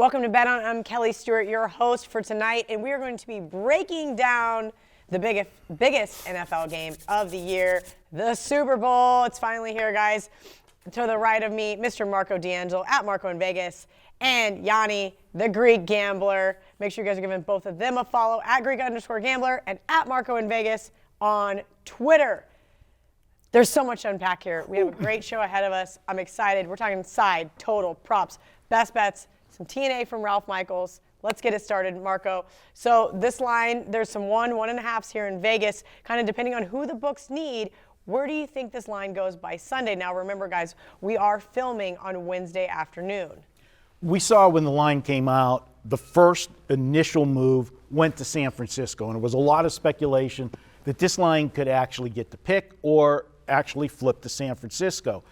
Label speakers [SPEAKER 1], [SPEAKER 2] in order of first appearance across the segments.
[SPEAKER 1] Welcome to Bet On. I'm Kelly Stewart, your host for tonight, and we are going to be breaking down the biggest NFL game of the year, the Super Bowl. It's finally here, guys. To the right of me, Mr. Marco D'Angelo at Marco in Vegas, and Gianni, the Greek gambler. Make sure you guys are giving both of them a follow at Greek_gambler and at Marco in Vegas on Twitter. There's so much to unpack here. We have a great show ahead of us. I'm excited. We're talking side, total, props, best bets, some TNA from Ralph Michaels. Let's get it started, Marco. So this line, there's some 1.5s here in Vegas, kind of depending on who the books need. Where do you think this line goes by Sunday? Now, remember, guys, we are filming on Wednesday afternoon.
[SPEAKER 2] We saw when the line came out, the first initial move went to San Francisco, and there was a lot of speculation that this line could actually get the pick or actually flip to San Francisco.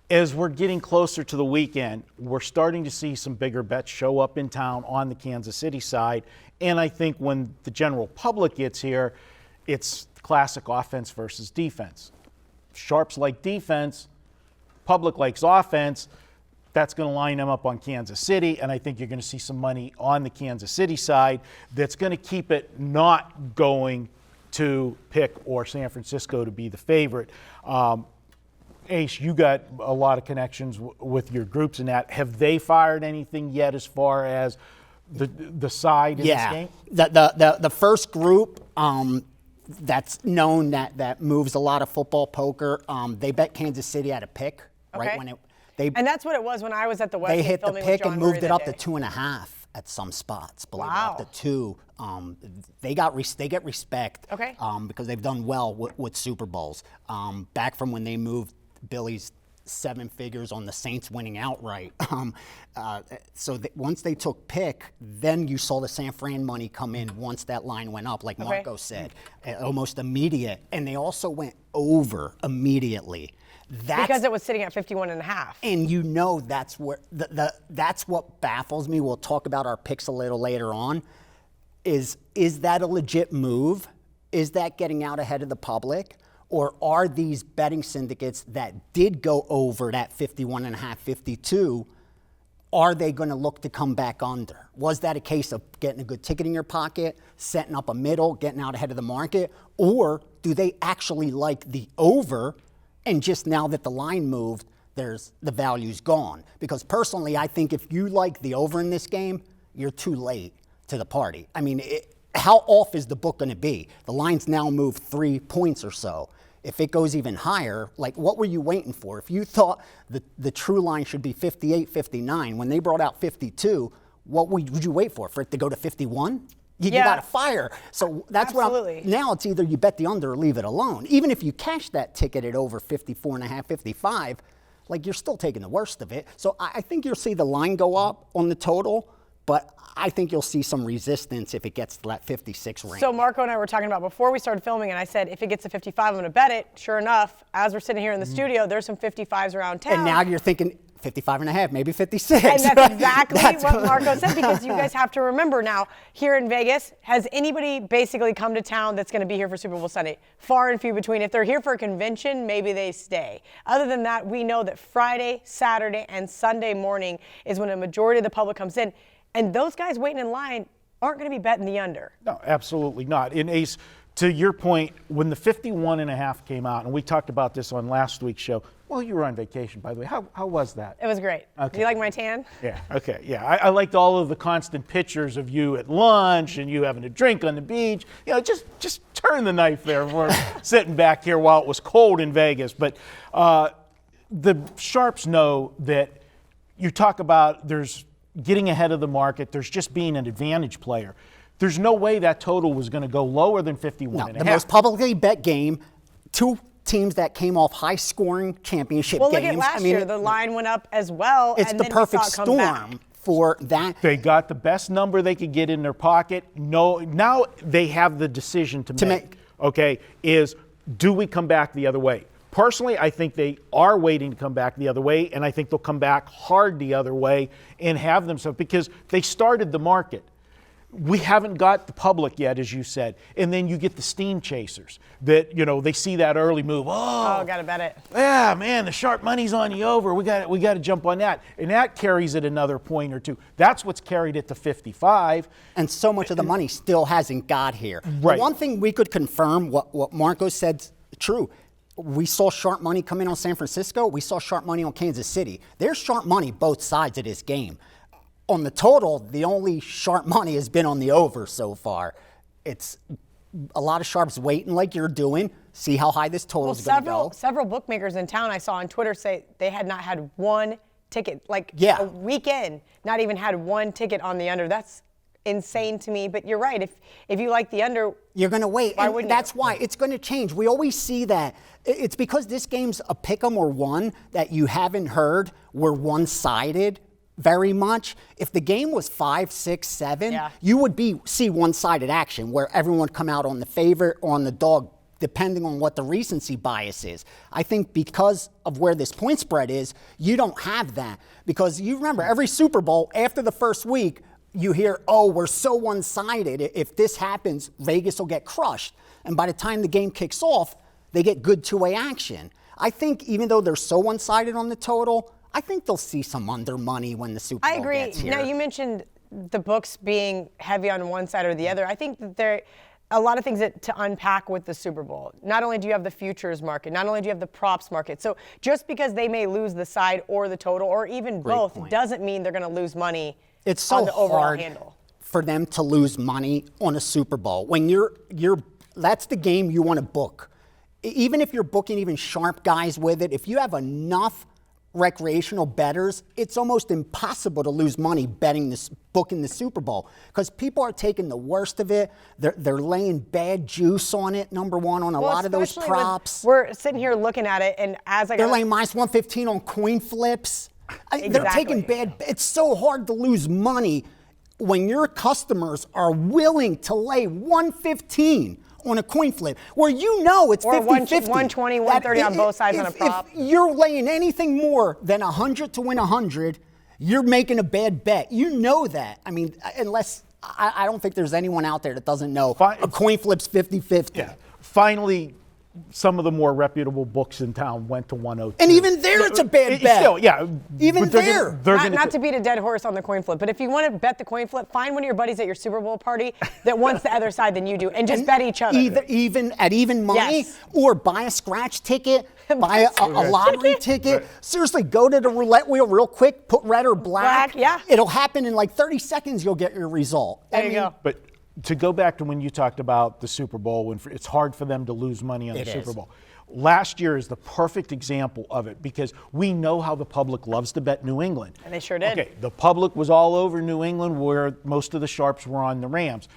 [SPEAKER 2] As we're getting closer to the weekend, we're starting to see some bigger bets show up in town on the Kansas City side. And I think when the general public gets here, it's classic offense versus defense. Sharps like defense, public likes offense. That's going to line them up on Kansas City, and I think you're going to see some money on the Kansas City side that's going to keep it not going to pick or San Francisco to be the favorite. Ace, you got a lot of connections with your groups in that. Have they fired anything yet as far as the side in this game?
[SPEAKER 3] The first group that's known that moves a lot of football poker, they bet Kansas City at a pick,
[SPEAKER 1] Okay.
[SPEAKER 3] right?
[SPEAKER 1] And that's what it was when I was at the Westgate.
[SPEAKER 3] They hit the
[SPEAKER 1] filming
[SPEAKER 3] pick
[SPEAKER 1] with John
[SPEAKER 3] and moved
[SPEAKER 1] Murray
[SPEAKER 3] it up
[SPEAKER 1] that
[SPEAKER 3] to
[SPEAKER 1] day.
[SPEAKER 3] 2.5 at some spots. Believe
[SPEAKER 1] Wow.
[SPEAKER 3] it, up to 2. They get respect.
[SPEAKER 1] Okay.
[SPEAKER 3] Because they've done well with Super Bowls. Back from when they moved Billy's 7 figures on the Saints winning outright. Once they took pick, then you saw the San Fran money come in once that line went up, like Marco said, almost immediate. And they also went over immediately.
[SPEAKER 1] Because it was sitting at 51.5.
[SPEAKER 3] And you know that's where that's what baffles me. We'll talk about our picks a little later on. Is that a legit move? Is that getting out ahead of the public? Or are these betting syndicates that did go over that 51.5, 52, are they going to look to come back under? Was that a case of getting a good ticket in your pocket, setting up a middle, getting out ahead of the market? Or do they actually like the over, and just now that the line moved, the value's gone? Because personally, I think if you like the over in this game, you're too late to the party. I mean, how off is the book going to be? The line's now moved 3 points or so. If it goes even higher, like, what were you waiting for? If you thought the true line should be 58, 59, when they brought out 52, what would you wait for? For it to go to 51? You got to fire. So that's
[SPEAKER 1] Absolutely.
[SPEAKER 3] now it's either you bet the under or leave it alone. Even if you cash that ticket at over 54.5, 55, like, you're still taking the worst of it. So I think you'll see the line go up on the total, but I think you'll see some resistance if it gets to that 56 range.
[SPEAKER 1] So Marco and I were talking about before we started filming, and I said, if it gets to 55, I'm going to bet it. Sure enough, as we're sitting here in the studio, there's some 55s around town.
[SPEAKER 3] And now you're thinking 55.5, maybe 56.
[SPEAKER 1] And that's exactly what Marco said, because you guys have to remember now, here in Vegas, has anybody basically come to town that's going to be here for Super Bowl Sunday? Far and few between. If they're here for a convention, maybe they stay. Other than that, we know that Friday, Saturday, and Sunday morning is when a majority of the public comes in. And those guys waiting in line aren't going to be betting the under.
[SPEAKER 2] No, absolutely not. And Ace, to your point, when the 51.5 came out, and we talked about this on last week's show. Well, you were on vacation, by the way. How was that?
[SPEAKER 1] It was great.
[SPEAKER 2] Okay.
[SPEAKER 1] Do you like my tan?
[SPEAKER 2] Yeah, okay, yeah. I liked all of the constant pictures of you at lunch and you having a drink on the beach. You know, just turn the knife there. We're sitting back here while it was cold in Vegas. But the sharps know that you talk about there's getting ahead of the market, there's just being an advantage player. There's no way that total was going to go lower than 51.5.
[SPEAKER 3] The most publicly bet game, 2 teams that came off high-scoring championship
[SPEAKER 1] Well,
[SPEAKER 3] games.
[SPEAKER 1] look at last year. The line went up as well.
[SPEAKER 3] It's
[SPEAKER 1] and
[SPEAKER 3] the
[SPEAKER 1] then
[SPEAKER 3] perfect
[SPEAKER 1] we saw it come back.
[SPEAKER 3] storm for that.
[SPEAKER 2] They got the best number they could get in their pocket. No, now they have the decision to make. Okay, is do we come back the other way? Personally, I think they are waiting to come back the other way, and I think they'll come back hard the other way and have themselves, because they started the market. we haven't got the public yet, as you said. And then you get the steam chasers that, they see that early move.
[SPEAKER 1] Oh, gotta bet it.
[SPEAKER 2] Yeah, man, the sharp money's on the over. We got to jump on that. And that carries it another point or two. That's what's carried it to 55.
[SPEAKER 3] And so much of the money still hasn't got here.
[SPEAKER 2] Right.
[SPEAKER 3] The one thing we could confirm, what Marco said, true. We saw sharp money come in on San Francisco. We saw sharp money on Kansas City. There's sharp money both sides of this game. On the total, the only sharp money has been on the over so far. It's a lot of sharps waiting like you're doing. See how high this total is going to go.
[SPEAKER 1] Several bookmakers in town I saw on Twitter say they had not had one ticket, a weekend, not even had one ticket on the under. That's insane to me, but you're right. If you like the under,
[SPEAKER 3] you're going to wait.
[SPEAKER 1] Why
[SPEAKER 3] and
[SPEAKER 1] wouldn't
[SPEAKER 3] that's
[SPEAKER 1] you?
[SPEAKER 3] why it's going to change. We always see that. It's because this game's a pick'em or one that you haven't heard were one-sided very much. If the game was 5, 6, 7, you would see one-sided action where everyone would come out on the favorite or on the dog, depending on what the recency bias is. I think because of where this point spread is, you don't have that. Because you remember, every Super Bowl, after the first week, you hear, oh, we're so one-sided. If this happens, Vegas will get crushed. And by the time the game kicks off, they get good two-way action. I think even though they're so one-sided on the total, I think they'll see some under money when the Super Bowl gets here.
[SPEAKER 1] Now, you mentioned the books being heavy on one side or the other. I think that there are a lot of things to unpack with the Super Bowl. Not only do you have the futures market, not only do you have the props market. So just because they may lose the side or the total or even both doesn't mean they're going to lose money on the overall handle.
[SPEAKER 3] For them to lose money on a Super Bowl. When that's the game you want to book. Even if you're booking even sharp guys with it, if you have enough recreational bettors, it's almost impossible to lose money booking the Super Bowl because people are taking the worst of it. They're laying bad juice on it. Number one on a lot of those props.
[SPEAKER 1] We're sitting here looking at it, and
[SPEAKER 3] they're laying minus 115 on coin flips. They're taking bad. It's so hard to lose money when your customers are willing to lay 115 on a coin flip, where it's 50-50.
[SPEAKER 1] Or 120, 130 on both sides on a prop.
[SPEAKER 3] If you're laying anything more than 100 to win 100, you're making a bad bet. You know that. I mean, unless, I don't think there's anyone out there that doesn't know a coin flip's 50-50.
[SPEAKER 2] Yeah. Finally, some of the more reputable books in town went to 102.
[SPEAKER 3] And even there, it's a bad bet.
[SPEAKER 2] Still, yeah.
[SPEAKER 3] Even there.
[SPEAKER 1] Not to beat a dead horse on the coin flip, but if you want to bet the coin flip, find one of your buddies at your Super Bowl party that wants the other side than you do, and just bet each other.
[SPEAKER 3] Even money, or buy a scratch ticket, buy a lottery ticket. Seriously, go to the roulette wheel real quick, put red or black. It'll happen in like 30 seconds, you'll get your result.
[SPEAKER 1] There you go.
[SPEAKER 2] But to go back to when you talked about the Super Bowl, when it's hard for them to lose money on the Super Bowl. Last year is the perfect example of it because we know how the public loves to bet New England.
[SPEAKER 1] And they sure did.
[SPEAKER 2] Okay, the public was all over New England where most of the sharps were on the Rams.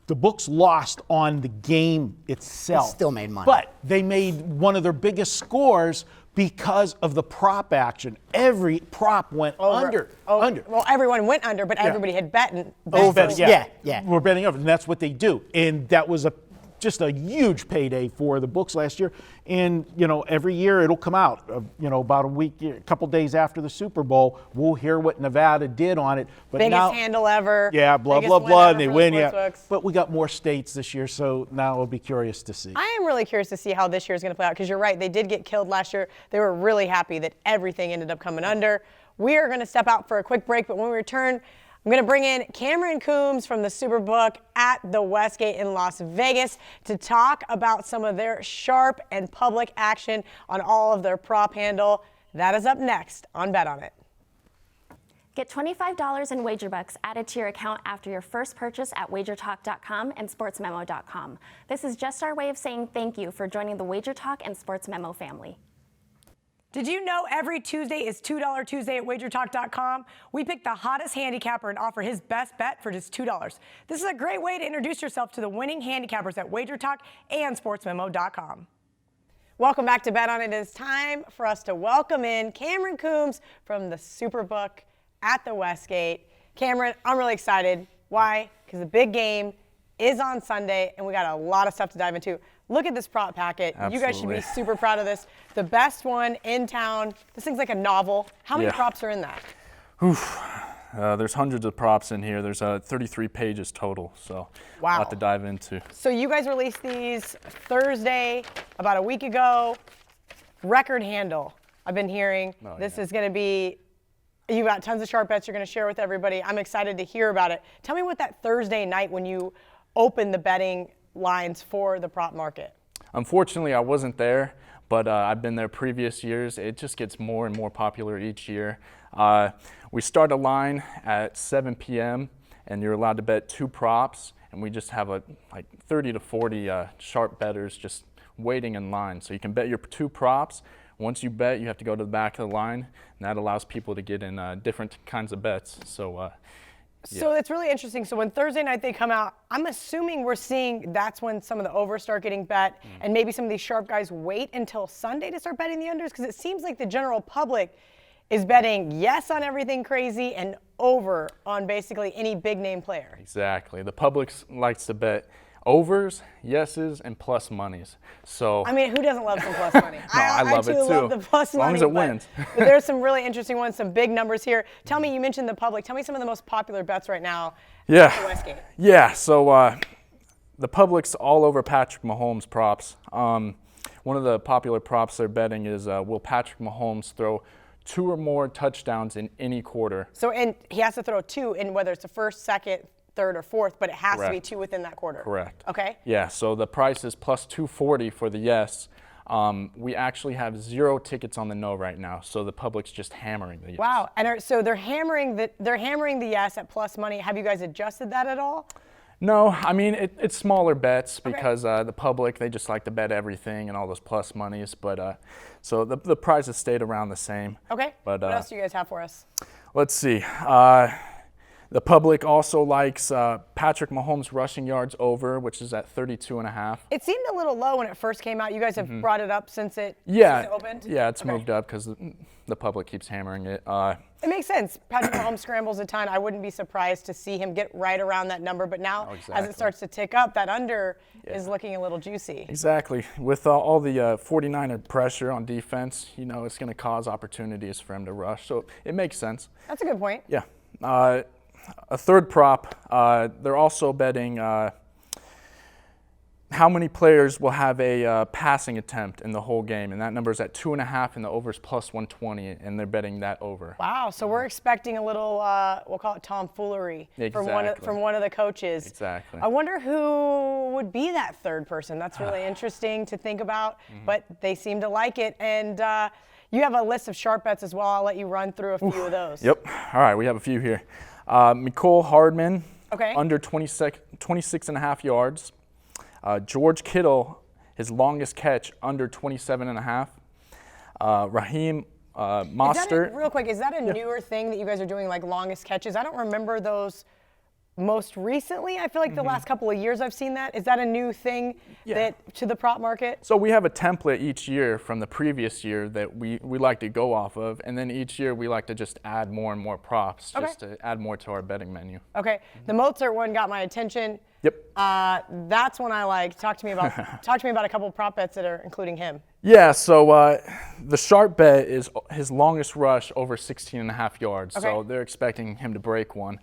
[SPEAKER 2] The books lost on the game itself.
[SPEAKER 3] They still made money.
[SPEAKER 2] But they made one of their biggest scores because of the prop action. Every prop went under.
[SPEAKER 1] Well, everyone went under, but everybody had bet
[SPEAKER 2] over.
[SPEAKER 3] Yeah.
[SPEAKER 2] We're betting over, and that's what they do. And that was just a huge payday for the books last year. And, every year it'll come out, about a couple days after the Super Bowl, we'll hear what Nevada did on it. But
[SPEAKER 1] biggest handle ever.
[SPEAKER 2] Yeah, blah, blah, blah, and they win, But we got more states this year, so now we'll be curious to see. I
[SPEAKER 1] am really curious to see how this year is going to play out, because you're right, they did get killed last year. They were really happy that everything ended up coming under. We are going to step out for a quick break, but when we return, I'm going to bring in Cameron Coombs from the Superbook at the Westgate in Las Vegas to talk about some of their sharp and public action on all of their prop handle. That is up next on Bet On It.
[SPEAKER 4] Get $25 in WagerBucks added to your account after your first purchase at WagerTalk.com and SportsMemo.com. This is just our way of saying thank you for joining the WagerTalk and SportsMemo family.
[SPEAKER 1] Did you know every Tuesday is $2 Tuesday at WagerTalk.com? We pick the hottest handicapper and offer his best bet for just $2. This is a great way to introduce yourself to the winning handicappers at WagerTalk and SportsMemo.com. Welcome back to Bet On It. It is time for us to welcome in Cameron Coombs from the Superbook at the Westgate. Cameron, I'm really excited. Why? Because the big game is on Sunday, and we got a lot of stuff to dive into. Look at this prop packet.
[SPEAKER 5] Absolutely.
[SPEAKER 1] You guys should be super proud of this. The best one in town. This thing's like a novel. How many props are in that?
[SPEAKER 5] There's hundreds of props in here. There's 33 pages total, so
[SPEAKER 1] Wow.
[SPEAKER 5] a lot to dive into.
[SPEAKER 1] So you guys released these Thursday, about a week ago. Record handle, I've been hearing. This is going to be, you got tons of sharp bets you're going to share with everybody. I'm excited to hear about it. Tell me what that Thursday night when you opened the betting lines for the prop market.
[SPEAKER 5] Unfortunately, I wasn't there, but I've been there previous years. It just gets more and more popular each year. We start a line at 7 p.m. and you're allowed to bet 2 props, and we just have like 30 to 40 sharp bettors just waiting in line. So you can bet your 2 props. Once you bet, you have to go to the back of the line, and that allows people to get in different kinds of bets. So
[SPEAKER 1] it's really interesting. So when Thursday night they come out, I'm assuming we're seeing that's when some of the overs start getting bet, and maybe some of these sharp guys wait until Sunday to start betting the unders, because it seems like the general public is betting yes on everything crazy and over on basically any big name player.
[SPEAKER 5] Exactly. The public likes to bet overs, yeses, and plus monies. So
[SPEAKER 1] I mean, who doesn't love some plus money?
[SPEAKER 5] I love it too.
[SPEAKER 1] Love the plus
[SPEAKER 5] as long
[SPEAKER 1] money,
[SPEAKER 5] as it wins.
[SPEAKER 1] But there's some really interesting ones, some big numbers here. Tell me, you mentioned the public. Tell me some of the most popular bets right now at the Westgate.
[SPEAKER 5] Yeah, so the public's all over Patrick Mahomes props. One of the popular props they're betting is will Patrick Mahomes throw 2 or more touchdowns in any quarter?
[SPEAKER 1] So, and he has to throw 2 in whether it's the first, second, third, or fourth, but it has to be 2 within that quarter.
[SPEAKER 5] Correct.
[SPEAKER 1] Okay.
[SPEAKER 5] Yeah, so the price is plus 240 for the yes. We actually have 0 tickets on the no right now, so the public's just hammering the yes.
[SPEAKER 1] Wow, and so they're hammering the yes at plus money. Have you guys adjusted that at all?
[SPEAKER 5] No, I mean, it's smaller bets because the public, they just like to bet everything and all those plus monies. But so the prices stayed around the same.
[SPEAKER 1] Okay.
[SPEAKER 5] But,
[SPEAKER 1] what else do you guys have for us?
[SPEAKER 5] Let's see. The public also likes Patrick Mahomes rushing yards over, which is at 32.5.
[SPEAKER 1] It seemed a little low when it first came out. You guys have brought it up since it opened?
[SPEAKER 5] Yeah, it's moved up because the public keeps hammering it.
[SPEAKER 1] It makes sense. Patrick Mahomes scrambles a ton. I wouldn't be surprised to see him get right around that number. But now, as it starts to tick up, that under is looking a little juicy.
[SPEAKER 5] Exactly. With all the 49er pressure on defense, it's going to cause opportunities for him to rush. So it makes sense.
[SPEAKER 1] That's a good point.
[SPEAKER 5] Yeah. A third prop, they're also betting how many players will have a passing attempt in the whole game, and that number is at 2.5, and the over is plus 120, and they're betting that over.
[SPEAKER 1] Wow, so we're expecting a little, we'll call it tomfoolery from one of the coaches.
[SPEAKER 5] Exactly.
[SPEAKER 1] I wonder who would be that third person. That's really interesting to think about, but they seem to like it. And you have a list of sharp bets as well. I'll let you run through a few of those.
[SPEAKER 5] Yep. All right, we have a few here. Mecole Hardman, under 26.5 yards. George Kittle, his longest catch, under 27.5. Raheem Mostert.
[SPEAKER 1] Real quick, is that a newer thing that you guys are doing, like longest catches? I don't remember those most recently. I feel like the last couple of years I've seen that. Is that a new thing to the prop market?
[SPEAKER 5] So we have a template each year from the previous year that we like to go off of, and then each year we like to just add more and more props just to add more to our betting menu.
[SPEAKER 1] Okay, the Mozart one got my attention.
[SPEAKER 5] Yep.
[SPEAKER 1] That's one I like. Talk to me about a couple of prop bets that are including him.
[SPEAKER 5] Yeah, so the sharp bet is his longest rush over 16.5 yards. So they're expecting him to break one.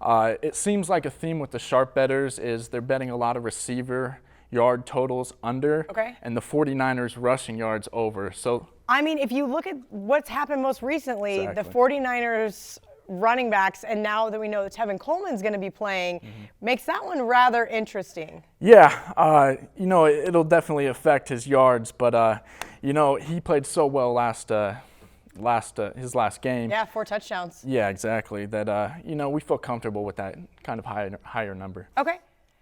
[SPEAKER 5] It seems like a theme with the sharp bettors is they're betting a lot of receiver yard totals under, and the 49ers rushing yards over. So
[SPEAKER 1] I mean, if you look at what's happened most recently, the 49ers running backs, and now that we know that Tevin Coleman's going to be playing, makes that one rather interesting.
[SPEAKER 5] Yeah, it'll definitely affect his yards, but he played so well his last game.
[SPEAKER 1] Yeah, 4 touchdowns.
[SPEAKER 5] Yeah, exactly. That we feel comfortable with that kind of higher number.
[SPEAKER 1] Okay.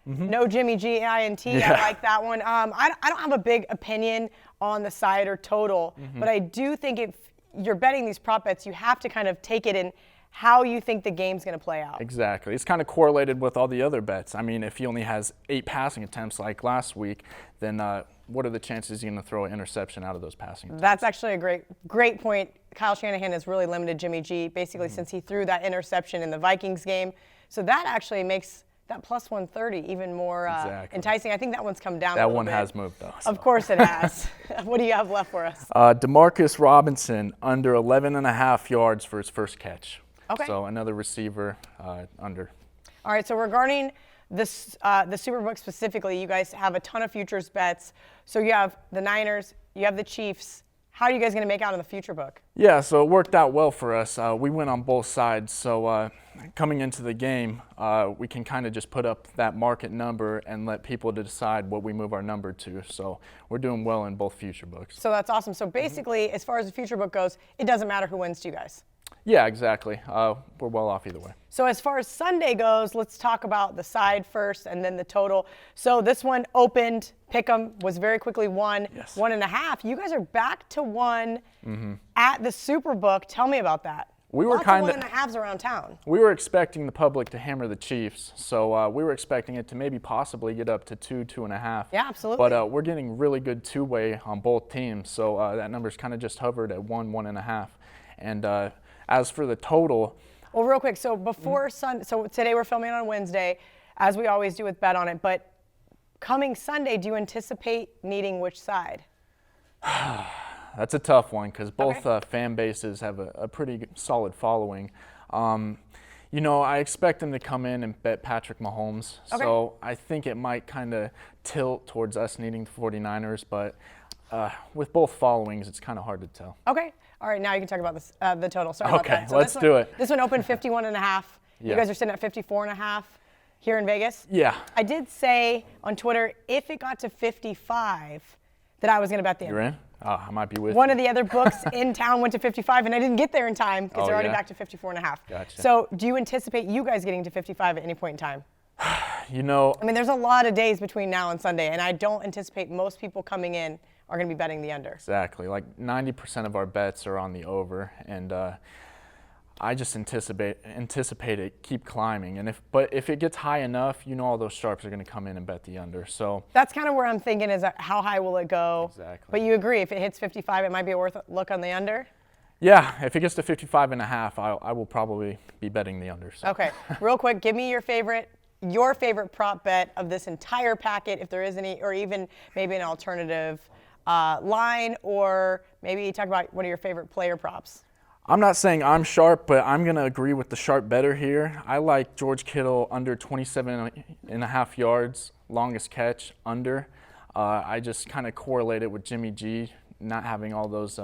[SPEAKER 1] No Jimmy G, INT. I like that one. I don't have a big opinion on the side or total, but I do think if you're betting these prop bets, you have to kind of take it in how you think the game's going to play out.
[SPEAKER 5] Exactly. It's kind of correlated with all the other bets. I mean, if he only has 8 passing attempts like last week, then what are the chances he's going to throw an interception out of those passing attempts?
[SPEAKER 1] That's actually a great point. Kyle Shanahan has really limited Jimmy G basically since he threw that interception in the Vikings game. So that actually makes that plus 130 even more enticing. I think that one's come down a little bit.
[SPEAKER 5] That one has moved, though.
[SPEAKER 1] So. Of course it has. What do you have left for us?
[SPEAKER 5] DeMarcus Robinson, under 11.5 yards for his first catch.
[SPEAKER 1] Okay.
[SPEAKER 5] So another receiver under.
[SPEAKER 1] All right, so regarding this, the Superbook specifically, you guys have a ton of futures bets. So you have the Niners, you have the Chiefs. How are you guys going to make out in the future book?
[SPEAKER 5] Yeah, so it worked out well for us. We went on both sides. So coming into the game, we can kind of just put up that market number and let people decide what we move our number to. So we're doing well in both future books.
[SPEAKER 1] So that's awesome. So basically, as far as the future book goes, it doesn't matter who wins to you guys.
[SPEAKER 5] Yeah, exactly. We're well off either way.
[SPEAKER 1] So as far as Sunday goes, let's talk about the side first and then the total. So this one opened, Pick'em was very quickly won,
[SPEAKER 5] Yes.
[SPEAKER 1] 1.5. You guys are back to 1 at the Superbook. Tell me about that.
[SPEAKER 5] We were
[SPEAKER 1] Lots
[SPEAKER 5] kinda-
[SPEAKER 1] of 1.5s around town.
[SPEAKER 5] We were expecting the public to hammer the Chiefs, so we were expecting it to maybe possibly get up to 2.5.
[SPEAKER 1] Yeah, absolutely.
[SPEAKER 5] But we're getting really good two-way on both teams, so that number's kind of just hovered at 1.5. And as for the total,
[SPEAKER 1] Well, real quick, so before so today we're filming on Wednesday, as we always do with Bet On It, but coming Sunday, do you anticipate needing which side?
[SPEAKER 5] that's a tough one because both
[SPEAKER 1] Okay.
[SPEAKER 5] fan bases have a pretty solid following. You know, I expect them to come in and bet Patrick Mahomes,
[SPEAKER 1] Okay.
[SPEAKER 5] so I think it might kind of tilt towards us needing the 49ers, but with both followings, it's kind of hard to tell.
[SPEAKER 1] Okay. All right, now you can talk about this, the total. Sorry about
[SPEAKER 5] Okay,
[SPEAKER 1] that.
[SPEAKER 5] let's
[SPEAKER 1] this
[SPEAKER 5] do
[SPEAKER 1] one,
[SPEAKER 5] it.
[SPEAKER 1] This one opened 51.5. You
[SPEAKER 5] Yeah.
[SPEAKER 1] guys are sitting at 54.5 here in Vegas.
[SPEAKER 5] Yeah.
[SPEAKER 1] I did say on Twitter, if it got to 55, that I was going to bet the
[SPEAKER 5] You're
[SPEAKER 1] under.
[SPEAKER 5] in? Oh, I might be with
[SPEAKER 1] One
[SPEAKER 5] you.
[SPEAKER 1] of the other books in town went to 55, and I didn't get there in time because
[SPEAKER 5] Oh,
[SPEAKER 1] they're already
[SPEAKER 5] yeah?
[SPEAKER 1] back to 54.5.
[SPEAKER 5] Gotcha.
[SPEAKER 1] So do you anticipate you guys getting to 55 at any point in time?
[SPEAKER 5] You know,
[SPEAKER 1] I mean, there's a lot of days between now and Sunday, and I don't anticipate most people coming in are going to be betting the under.
[SPEAKER 5] exactly. Like 90% of our bets are on the over, and I just anticipate it keep climbing. And if it gets high enough, you know, all those sharps are going to come in and bet the under. So
[SPEAKER 1] That's kind of where I'm thinking is that how high will it go?
[SPEAKER 5] Exactly.
[SPEAKER 1] But you agree, if it hits 55, it might be worth a look on the under?
[SPEAKER 5] yeah, if it gets to 55.5, I will probably be betting the under. So.
[SPEAKER 1] Okay, real quick, give me your favorite prop bet of this entire packet, if there is any, or even maybe an alternative line, or maybe talk about one of your favorite player props.
[SPEAKER 5] I'm not saying I'm sharp, but I'm going to agree with the sharp better here. I like George Kittle under 27.5 yards, longest catch, under. I just kind of correlate it with Jimmy G not having all those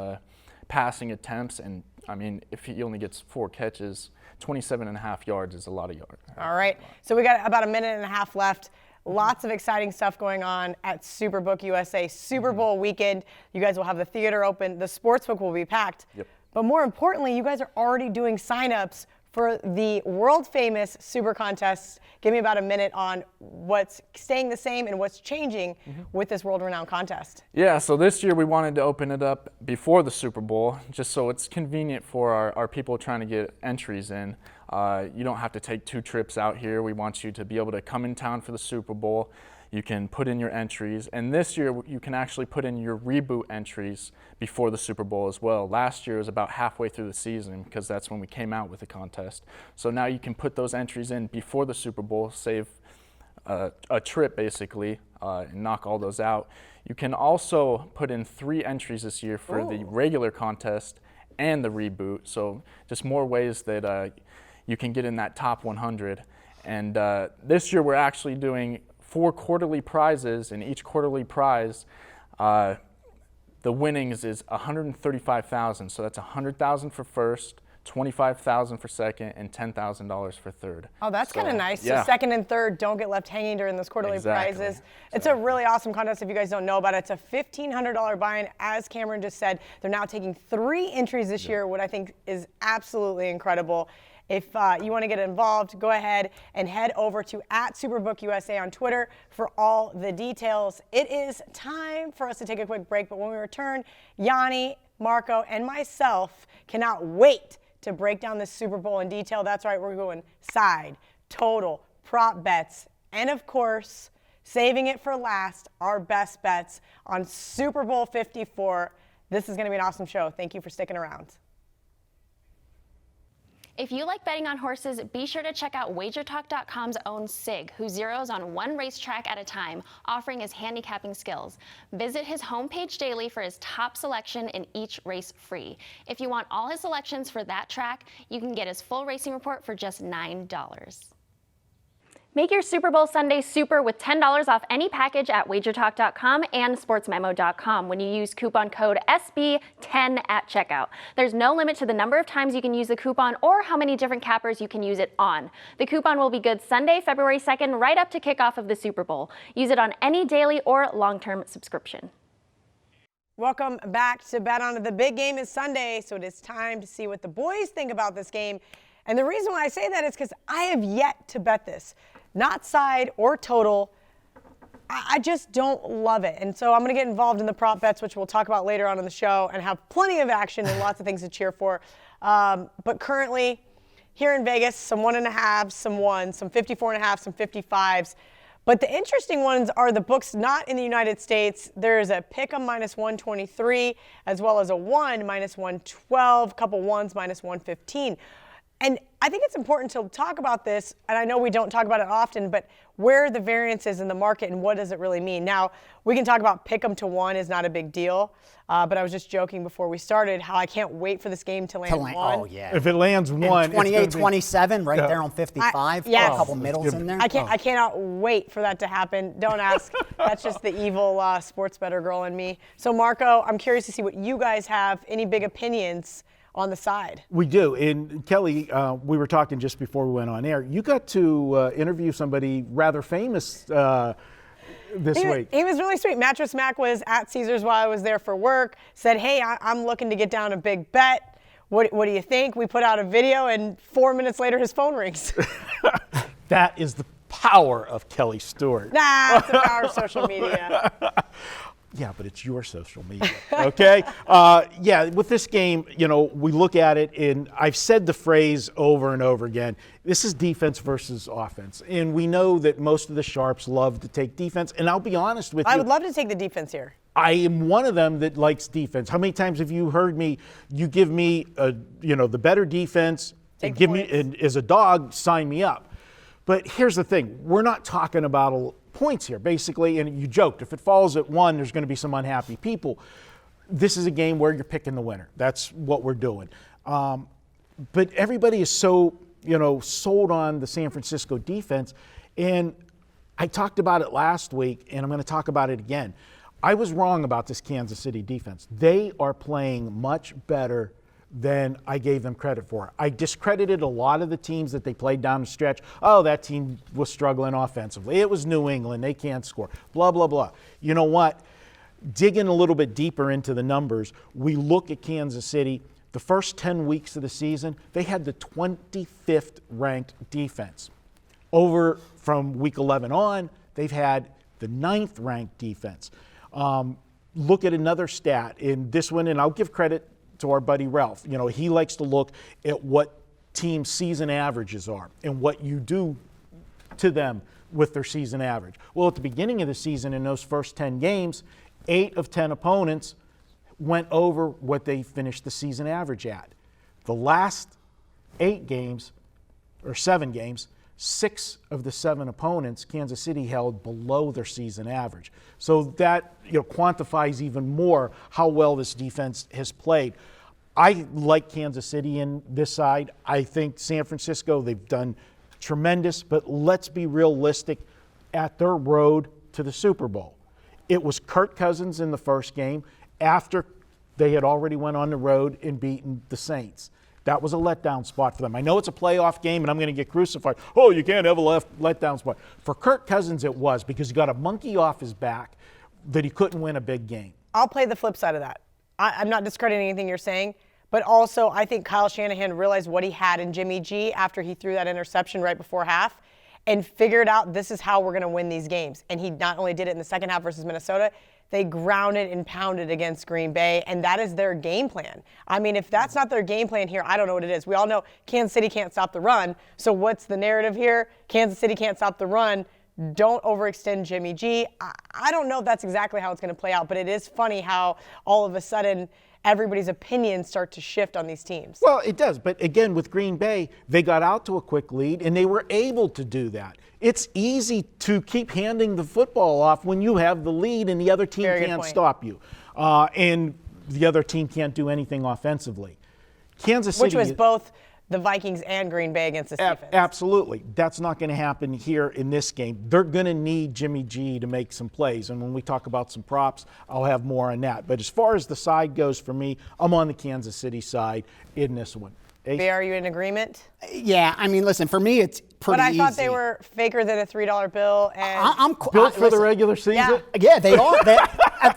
[SPEAKER 5] passing attempts. And, I mean, if he only gets 4 catches, 27.5 yards is a lot of yards.
[SPEAKER 1] All right, so we got about a minute and a half left. Lots of exciting stuff going on at Superbook USA. Super Bowl weekend. You guys will have the theater open. The sportsbook will be packed.
[SPEAKER 5] Yep.
[SPEAKER 1] But more importantly, you guys are already doing signups for the world famous Super Contest. Give me about a minute on what's staying the same and what's changing with this world renowned contest.
[SPEAKER 5] Yeah, so this year we wanted to open it up before the Super Bowl, just so it's convenient for our people trying to get entries in. You don't have to take 2 trips out here. We want you to be able to come in town for the Super Bowl. You can put in your entries, and this year you can actually put in your reboot entries before the Super Bowl as well. Last year was about halfway through the season because that's when we came out with the contest. So now you can put those entries in before the Super Bowl, save a trip basically, and knock all those out. You can also put in 3 entries this year for the regular contest and the reboot. So just more ways that you can get in that top 100. And this year we're actually doing 4 quarterly prizes, and each quarterly prize, the winnings is $135,000. So that's $100,000 for first, $25,000 for second, and $10,000 for third.
[SPEAKER 1] Oh, that's kind of nice.
[SPEAKER 5] yeah.
[SPEAKER 1] So second and third don't get left hanging during those quarterly
[SPEAKER 5] Exactly.
[SPEAKER 1] prizes. It's a really awesome contest if you guys don't know about it. It's a $1,500 buy-in. As Cameron just said, they're now taking 3 entries this year, what I think is absolutely incredible. If you want to get involved, go ahead and head over to @SuperbbookUSA on Twitter for all the details. It is time for us to take a quick break, but when we return, Gianni, Marco, and myself cannot wait to break down this Super Bowl in detail. That's right, we're going side, total, prop bets, and of course, saving it for last, our best bets on Super Bowl 54. This is going to be an awesome show. Thank you for sticking around.
[SPEAKER 4] If you like betting on horses, be sure to check out WagerTalk.com's own Sig, who zeroes on one racetrack at a time, offering his handicapping skills. Visit his homepage daily for his top selection in each race free. If you want all his selections for that track, you can get his full racing report for just $9. Make your Super Bowl Sunday super with $10 off any package at WagerTalk.com and SportsMemo.com when you use coupon code SB10 at checkout. There's no limit to the number of times you can use the coupon or how many different cappers you can use it on. The coupon will be good Sunday, February 2nd, right up to kickoff of the Super Bowl. Use it on any daily or long-term subscription.
[SPEAKER 1] Welcome back to Bet On It. The big game is Sunday, so it is time to see what the boys think about this game. And the reason why I say that is because I have yet to bet this. Not side or total. I just don't love it. And so I'm going to get involved in the prop bets, which we'll talk about later on in the show, and have plenty of action and lots of things to cheer for. But currently, here in Vegas, some 1.5, some 1, some 54.5, some 55s. But the interesting ones are the books not in the United States. There's a pick'em minus 123, as well as a 1 minus 112, a couple ones minus 115. And I think it's important to talk about this, and I know we don't talk about it often, but where are the variances in the market and what does it really mean? Now, we can talk about pick 'em to 1 is not a big deal, but I was just joking before we started how I can't wait for this game to land 1.
[SPEAKER 3] Oh, yeah.
[SPEAKER 2] If it lands 1,
[SPEAKER 3] 28-27, right there on 55.
[SPEAKER 1] Yes.
[SPEAKER 3] A couple middles in there.
[SPEAKER 1] I cannot wait for that to happen. Don't ask. That's just the evil sports bettor girl in me. So, Marco, I'm curious to see what you guys have. Any big opinions on the side?
[SPEAKER 2] We do. And Kelly, we were talking just before we went on air. You got to interview somebody rather famous this week.
[SPEAKER 1] He was really sweet. Mattress Mac was at Caesars while I was there for work, said, hey, I'm looking to get down a big bet. What do you think? We put out a video, and 4 minutes later, his phone rings.
[SPEAKER 2] That is the power of Kelly Stewart.
[SPEAKER 1] Nah, it's the power of social media.
[SPEAKER 2] Yeah, but it's your social media, okay? Yeah, with this game, we look at it, and I've said the phrase over and over again, this is defense versus offense. And we know that most of the sharps love to take defense, and I'll be honest with you.
[SPEAKER 1] I would love to take the defense here.
[SPEAKER 2] I am one of them that likes defense. How many times have you heard me, you give me, the better defense, and give me, and as a dog, sign me up. But here's the thing, we're not talking about points here, basically, and you joked, if it falls at 1, there's going to be some unhappy people. This is a game where you're picking the winner. That's what we're doing. But everybody is so, sold on the San Francisco defense, and I talked about it last week, and I'm going to talk about it again. I was wrong about this Kansas City defense. They are playing much better than I gave them credit for. I discredited a lot of the teams that they played down the stretch. Oh, that team was struggling offensively. It was New England. They can't score. Blah, blah, blah. You know what? Digging a little bit deeper into the numbers, we look at Kansas City. The first 10 weeks of the season, they had the 25th ranked defense. Over from week 11 on, they've had the 9th ranked defense. Look at another stat in this one, and I'll give credit to our buddy Ralph. He likes to look at what team season averages are and what you do to them with their season average. Well, at the beginning of the season, in those first 10 games, 8 of 10 opponents went over what they finished the season average at. The last 8 games, or 7 games, 6 of the 7 opponents, Kansas City held below their season average. So that quantifies even more how well this defense has played. I like Kansas City in this side. I think San Francisco, they've done tremendous, but let's be realistic at their road to the Super Bowl. It was Kirk Cousins in the first game after they had already went on the road and beaten the Saints. That was a letdown spot for them. I know it's a playoff game, and I'm going to get crucified. Oh, you can't have a letdown spot. For Kirk Cousins, it was because he got a monkey off his back that he couldn't win a big game.
[SPEAKER 1] I'll play the flip side of that. I'm not discrediting anything you're saying, but also I think Kyle Shanahan realized what he had in Jimmy G after he threw that interception right before half and figured out this is how we're going to win these games. And he not only did it in the second half versus Minnesota, they grounded and pounded against Green Bay, and that is their game plan. I mean, if that's not their game plan here, I don't know what it is. We all know Kansas City can't stop the run. So what's the narrative here? Kansas City can't stop the run. Don't overextend Jimmy G. I don't know if that's exactly how it's going to play out, but it is funny how all of a sudden everybody's opinions start to shift on these teams.
[SPEAKER 2] Well, it does. But again, with Green Bay, they got out to a quick lead, and they were able to do that. It's easy to keep handing the football off when you have the lead and the other team
[SPEAKER 1] Very good
[SPEAKER 2] can't
[SPEAKER 1] point.
[SPEAKER 2] stop you. And the other team can't do anything offensively. Kansas City.
[SPEAKER 1] Which was both the Vikings and Green Bay against this defense.
[SPEAKER 2] Absolutely. That's not going to happen here in this game. They're going to need Jimmy G to make some plays. And when we talk about some props, I'll have more on that. But as far as the side goes for me, I'm on the Kansas City side in this one. Ace?
[SPEAKER 1] Are you in agreement?
[SPEAKER 3] Yeah, I mean, listen, for me, it's pretty
[SPEAKER 1] But I thought
[SPEAKER 3] easy.
[SPEAKER 1] they were faker than a $3 bill. And
[SPEAKER 3] I'm
[SPEAKER 2] Built for the
[SPEAKER 3] listen,
[SPEAKER 2] regular season?
[SPEAKER 1] Yeah.
[SPEAKER 3] Yeah, they are.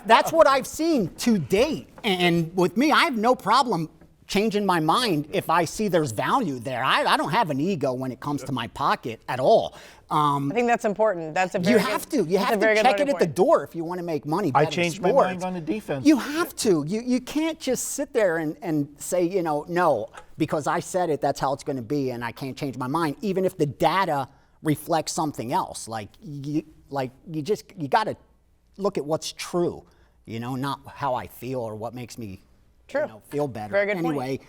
[SPEAKER 3] That's what I've seen to date. And with me, I have no problem changing my mind if I see there's value there. I don't have an ego when it comes to my pocket at all.
[SPEAKER 1] I think that's important. That's a very
[SPEAKER 3] You
[SPEAKER 1] good,
[SPEAKER 3] have to. You
[SPEAKER 1] that's a
[SPEAKER 3] have
[SPEAKER 1] very
[SPEAKER 3] to
[SPEAKER 1] good
[SPEAKER 3] check it
[SPEAKER 1] learning
[SPEAKER 3] at the
[SPEAKER 1] point.
[SPEAKER 3] door if you want to make money
[SPEAKER 2] I
[SPEAKER 3] betting
[SPEAKER 2] changed my
[SPEAKER 3] sports.
[SPEAKER 2] mind on the defense.
[SPEAKER 3] You have to. You can't just sit there and say, no, because I said it, that's how it's going to be, and I can't change my mind, even if the data reflects something else. You got to look at what's true, not how I feel or what makes me
[SPEAKER 1] True.
[SPEAKER 3] feel better.
[SPEAKER 1] Very good point.
[SPEAKER 3] Anyway,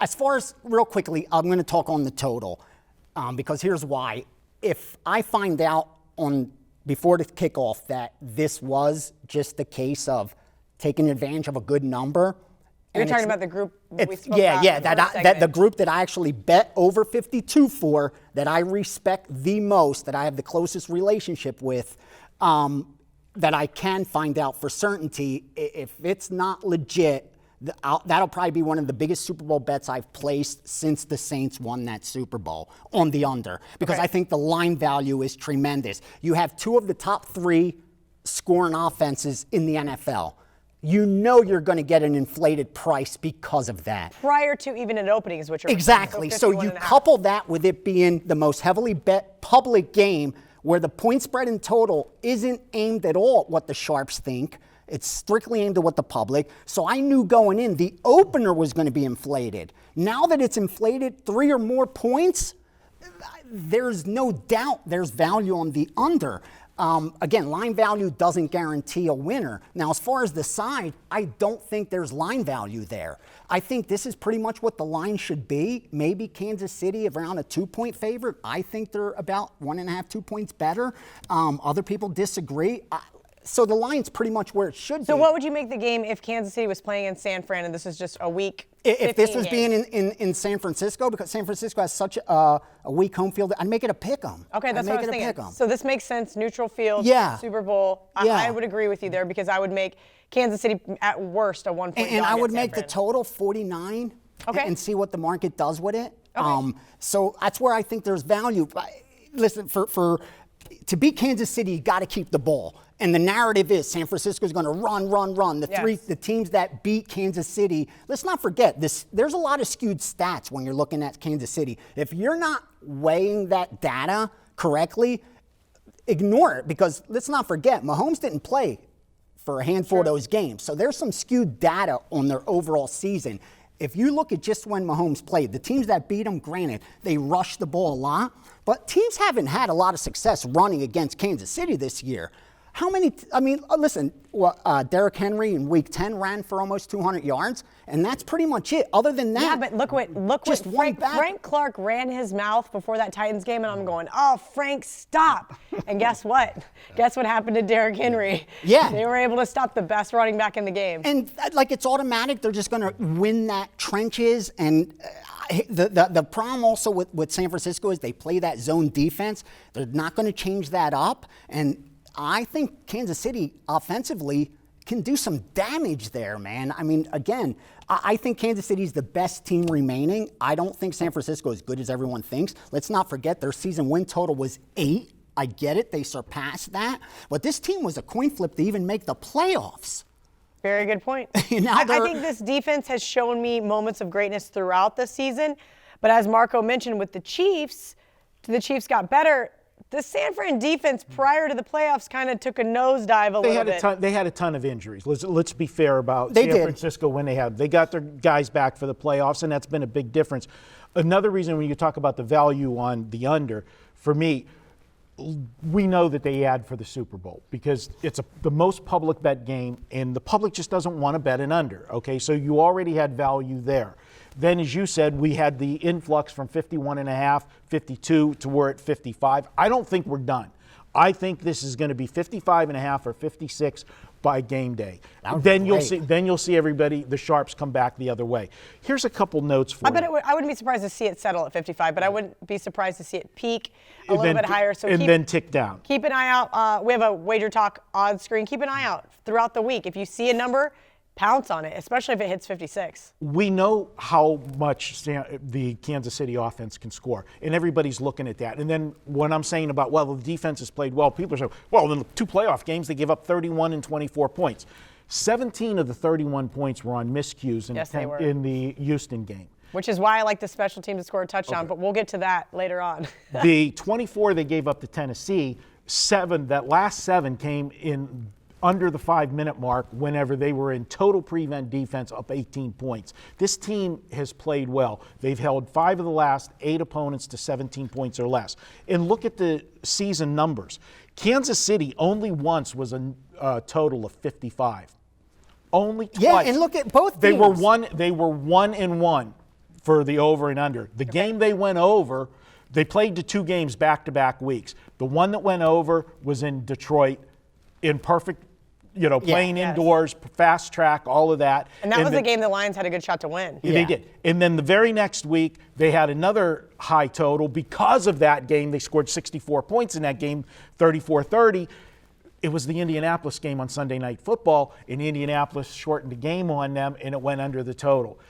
[SPEAKER 3] as far as real quickly, I'm going to talk on the total because here's why. If I find out before the kickoff that this was just the case of taking advantage of a good number.
[SPEAKER 1] You're
[SPEAKER 3] and
[SPEAKER 1] talking
[SPEAKER 3] it's-
[SPEAKER 1] about the group we
[SPEAKER 3] it's-
[SPEAKER 1] spoke
[SPEAKER 3] yeah,
[SPEAKER 1] about
[SPEAKER 3] yeah,
[SPEAKER 1] in the first
[SPEAKER 3] that the
[SPEAKER 1] segment.
[SPEAKER 3] group that I actually bet over 52 for, that I respect the most, that I have the closest relationship with, that I can find out for certainty. If it's not legit, that'll probably be one of the biggest Super Bowl bets I've placed since the Saints won that Super Bowl on the under, because
[SPEAKER 1] Okay.
[SPEAKER 3] I think the line value is tremendous. You have two of the top three scoring offenses in the NFL. You know you're going to get an inflated price because of that.
[SPEAKER 1] Prior to even an opening is what you're
[SPEAKER 3] Exactly. So you
[SPEAKER 1] 51.5.
[SPEAKER 3] couple that with it being the most heavily bet public game where the point spread in total isn't aimed at all at what the sharps think. It's strictly aimed at what the public. So I knew going in the opener was going to be inflated. Now that it's inflated 3 or more points, there's no doubt there's value on the under. Again, line value doesn't guarantee a winner. Now, as far as the side, I don't think there's line value there. I think this is pretty much what the line should be. Maybe Kansas City around a 2-point favorite. I think they're about 1.5, 2 points better. Other people disagree. So the line's pretty much where it should be.
[SPEAKER 1] So what would you make the game if Kansas City was playing in San Fran and this is just a week?
[SPEAKER 3] If this
[SPEAKER 1] 15
[SPEAKER 3] was
[SPEAKER 1] game?
[SPEAKER 3] being in San Francisco, because San Francisco has such a weak home field, I'd make it a pick-em.
[SPEAKER 1] Okay, that's
[SPEAKER 3] I'd
[SPEAKER 1] what I
[SPEAKER 3] make
[SPEAKER 1] was
[SPEAKER 3] it a
[SPEAKER 1] thinking.
[SPEAKER 3] pick-em.
[SPEAKER 1] So this makes sense. Neutral field,
[SPEAKER 3] Yeah.
[SPEAKER 1] Super Bowl.
[SPEAKER 3] Yeah.
[SPEAKER 1] I would agree with you there because I would make Kansas City at worst a 1 point
[SPEAKER 3] And
[SPEAKER 1] dog
[SPEAKER 3] I
[SPEAKER 1] at
[SPEAKER 3] would
[SPEAKER 1] San
[SPEAKER 3] make the
[SPEAKER 1] Fran.
[SPEAKER 3] total 49
[SPEAKER 1] Okay.
[SPEAKER 3] and see what the market does with it.
[SPEAKER 1] Okay.
[SPEAKER 3] So that's where I think there's value. Listen, to beat Kansas City, you got to keep the ball. And the narrative is San Francisco is going to run.
[SPEAKER 1] Yes.
[SPEAKER 3] The teams that beat Kansas City, let's not forget this. There's a lot of skewed stats when you're looking at Kansas City. If you're not weighing that data correctly, ignore it, because let's not forget Mahomes didn't play for a handful of those games. So there's some skewed data on their overall season. If you look at just when Mahomes played, the teams that beat him, granted, they rushed the ball a lot, but teams haven't had a lot of success running against Kansas City this year. How many, listen, Derrick Henry in week 10 ran for almost 200 yards, and that's pretty much it. Other than that,
[SPEAKER 1] Yeah, but look what
[SPEAKER 3] just one
[SPEAKER 1] Frank,
[SPEAKER 3] back.
[SPEAKER 1] Frank Clark ran his mouth before that Titans game, and I'm going, oh, Frank, stop. And guess what? Guess what happened to Derrick Henry?
[SPEAKER 3] Yeah.
[SPEAKER 1] They were able to stop the best running back in the game.
[SPEAKER 3] And it's automatic. They're just going to win that trenches. And the problem also with San Francisco is they play that zone defense. They're not going to change that up. And I think Kansas City offensively can do some damage there, man. I mean, again, I think Kansas City is the best team remaining. I don't think San Francisco is as good as everyone thinks. Let's not forget their season win total was 8. I get it. They surpassed that. But this team was a coin flip to even make the playoffs.
[SPEAKER 1] Very good point.
[SPEAKER 3] Now
[SPEAKER 1] I
[SPEAKER 3] they're-
[SPEAKER 1] think this defense has shown me moments of greatness throughout the season. But as Marco mentioned with the Chiefs got better. The San Fran defense prior to the playoffs kind of took a nosedive a little bit.
[SPEAKER 2] They had a ton of injuries. Let's be fair about
[SPEAKER 3] They
[SPEAKER 2] San
[SPEAKER 3] did.
[SPEAKER 2] Francisco when they got their guys back for the playoffs, and that's been a big difference. Another reason when you talk about the value on the under, for me, we know that they add for the Super Bowl because it's the most public bet game, and the public just doesn't want to bet an under, okay? So you already had value there. Then, as you said, we had the influx from 51.5, 52 to we're at 55. I don't think we're done. I think this is going to be 55.5 or 56 by game day. Then you'll see everybody, the sharps, come back the other way. Here's a couple notes for you.
[SPEAKER 1] I wouldn't be surprised to see it settle at 55, but I wouldn't be surprised to see it peak a little bit higher. So
[SPEAKER 2] then tick down.
[SPEAKER 1] Keep an eye out. We have a WagerTalk odds screen. Keep an eye out throughout the week. If you see a number, pounce on it, especially if it hits 56.
[SPEAKER 2] We know how much the Kansas City offense can score, and everybody's looking at that. And then when I'm saying about, well, the defense has played well, people are saying, well, in the 2 playoff games, they give up 31 and 24 points. 17 of the 31 points were on miscues in the Houston game.
[SPEAKER 1] Which is why I like the special team to score a touchdown, but we'll get to that later on.
[SPEAKER 2] The 24 they gave up to Tennessee, that last 7 came in under the 5-minute mark whenever they were in total prevent defense up 18 points. This team has played well. They've held 5 of the last 8 opponents to 17 points or less. And look at the season numbers. Kansas City only once was a total of 55. Only twice.
[SPEAKER 3] Yeah, and look at both teams.
[SPEAKER 2] They were 1-1 for the over and under. The game they went over, they played the 2 games back-to-back weeks. The one that went over was in Detroit in perfect, playing indoors, fast track, all of that.
[SPEAKER 1] And that was the game the Lions had a good shot to win.
[SPEAKER 2] Yeah. They did. And then the very next week, they had another high total. Because of that game, they scored 64 points in that game, 34-30. It was the Indianapolis game on Sunday Night Football, and Indianapolis shortened the game on them, and it went under the total.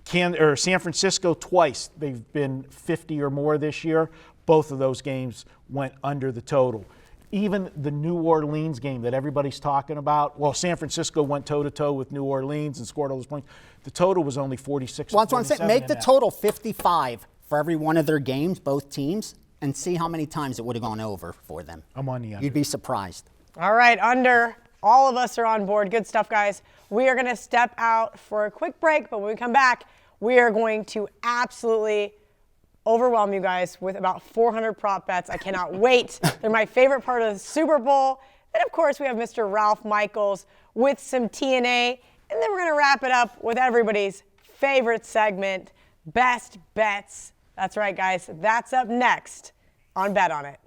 [SPEAKER 2] San Francisco twice, they've been 50 or more this year. Both of those games went under the total. Even the New Orleans game that everybody's talking about, well, San Francisco went toe-to-toe with New Orleans and scored all those points. The total was only 46.
[SPEAKER 3] Well, that's what I'm saying. Make the total 55 for every one of their games, both teams, and see how many times it would have gone over for them.
[SPEAKER 2] I'm on the under.
[SPEAKER 3] You'd be surprised.
[SPEAKER 1] All right, under. All of us are on board. Good stuff, guys. We are going to step out for a quick break, but when we come back, we are going to absolutely overwhelm you guys with about 400 prop bets. I cannot wait. They're my favorite part of the Super Bowl. And of course, we have Mr. Ralph Michaels with some TNA. And then we're going to wrap it up with everybody's favorite segment, Best Bets. That's right, guys. That's up next on Bet On It.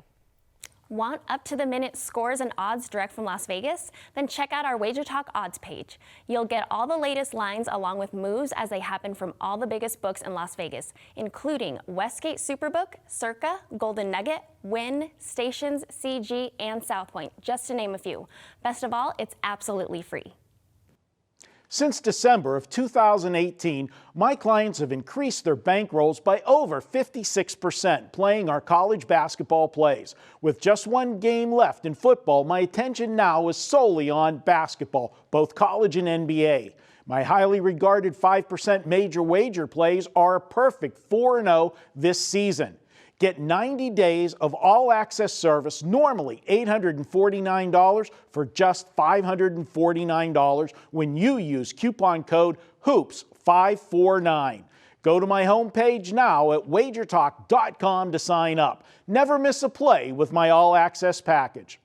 [SPEAKER 4] Want up-to-the-minute scores and odds direct from Las Vegas? Then check out our WagerTalk odds page. You'll get all the latest lines along with moves as they happen from all the biggest books in Las Vegas, including Westgate Superbook, Circa, Golden Nugget, Wynn, Stations, CG, and South Point, just to name a few. Best of all, it's absolutely free.
[SPEAKER 2] Since December of 2018, my clients have increased their bankrolls by over 56% playing our college basketball plays. With just 1 game left in football, my attention now is solely on basketball, both college and NBA. My highly regarded 5% major wager plays are a perfect 4-0 this season. Get 90 days of all-access service, normally $849 for just $549 when you use coupon code HOOPS549. Go to my homepage now at WagerTalk.com to sign up. Never miss a play with my all-access package.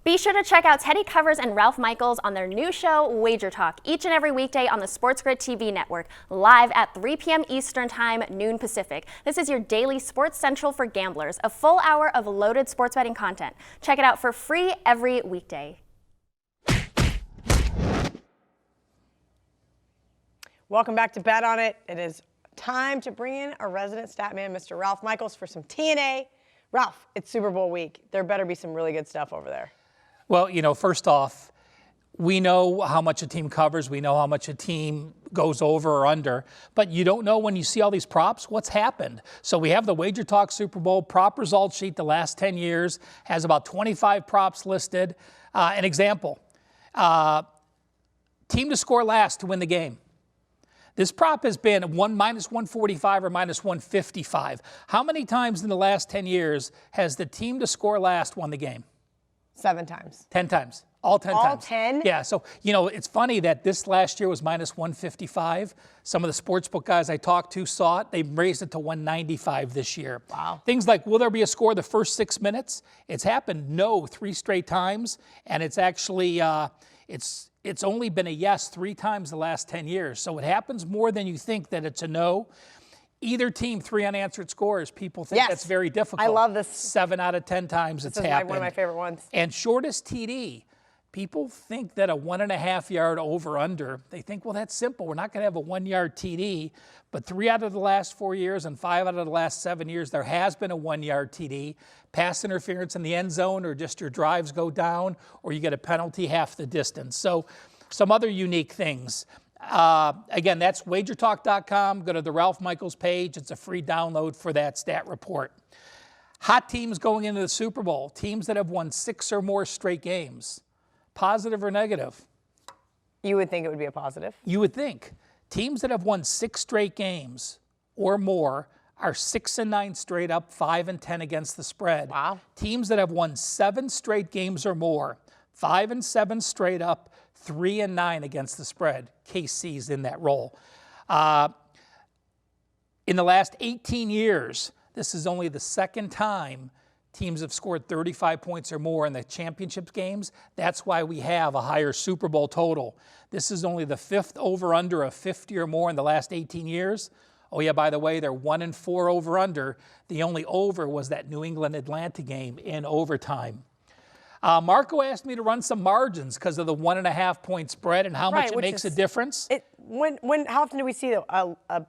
[SPEAKER 4] Be sure to check out Teddy Covers and Ralph Michaels on their new show, Wager Talk, each and every weekday on the Sports Grid TV network, live at 3 p.m. Eastern Time, noon Pacific. This is your daily Sports Central for gamblers, a full hour of loaded sports betting content. Check it out for free every weekday.
[SPEAKER 1] Welcome back to Bet On It. It is time to bring in our resident stat man, Mr. Ralph Michaels, for some TNA. Ralph, it's Super Bowl week. There better be some really good stuff over there.
[SPEAKER 6] Well, first off, we know how much a team covers. We know how much a team goes over or under. But you don't know when you see all these props what's happened. So we have the Wager Talk Super Bowl prop result sheet the last 10 years. Has about 25 props listed. An example, team to score last to win the game. This prop has been minus 145 or minus 155. How many times in the last 10 years has the team to score last won the game?
[SPEAKER 1] 7 times.
[SPEAKER 6] 10 times. All 10
[SPEAKER 1] All
[SPEAKER 6] times.
[SPEAKER 1] 10?
[SPEAKER 6] Yeah, so, it's funny that this last year was minus 155. Some of the sportsbook guys I talked to saw it. They raised it to 195 this year.
[SPEAKER 1] Wow.
[SPEAKER 6] Things like, will there be a score the first 6 minutes? It's happened, no, 3 straight times. And it's actually, it's only been a yes 3 times the last 10 years. So it happens more than you think that it's a no. Either team, 3 unanswered scores. People think that's very difficult.
[SPEAKER 1] I love this.
[SPEAKER 6] 7 out of 10 times it's happened.
[SPEAKER 1] This is one of my favorite ones.
[SPEAKER 6] And shortest TD. People think that a 1.5 yard over under, they think, well, that's simple. We're not going to have a 1 yard TD. But 3 out of the last 4 years and 5 out of the last 7 years, there has been a 1 yard TD. Pass interference in the end zone, or just your drives go down, or you get a penalty half the distance. So some other unique things. Again, that's WagerTalk.com. Go to the Ralph Michaels page. It's a free download for that stat report. Hot teams going into the Super Bowl, teams that have won 6 or more straight games. Positive or negative?
[SPEAKER 1] You would think it would be a positive.
[SPEAKER 6] You would think. Teams that have won 6 straight games or more are 6-9 straight up, 5-10 against the spread.
[SPEAKER 1] Wow. Teams
[SPEAKER 6] that have won 7 straight games or more, 5-7 straight up, 3-9 against the spread. KC's in that role. In the last 18 years, this is only the second time teams have scored 35 points or more in the championship games. That's why we have a higher Super Bowl total. This is only the 5th over-under of 50 or more in the last 18 years. Oh, yeah, by the way, they're 1-4 over-under. The only over was that New England-Atlanta game in overtime. Marco asked me to run some margins because of the 1.5 point spread and how much it makes a difference.
[SPEAKER 1] How often do we see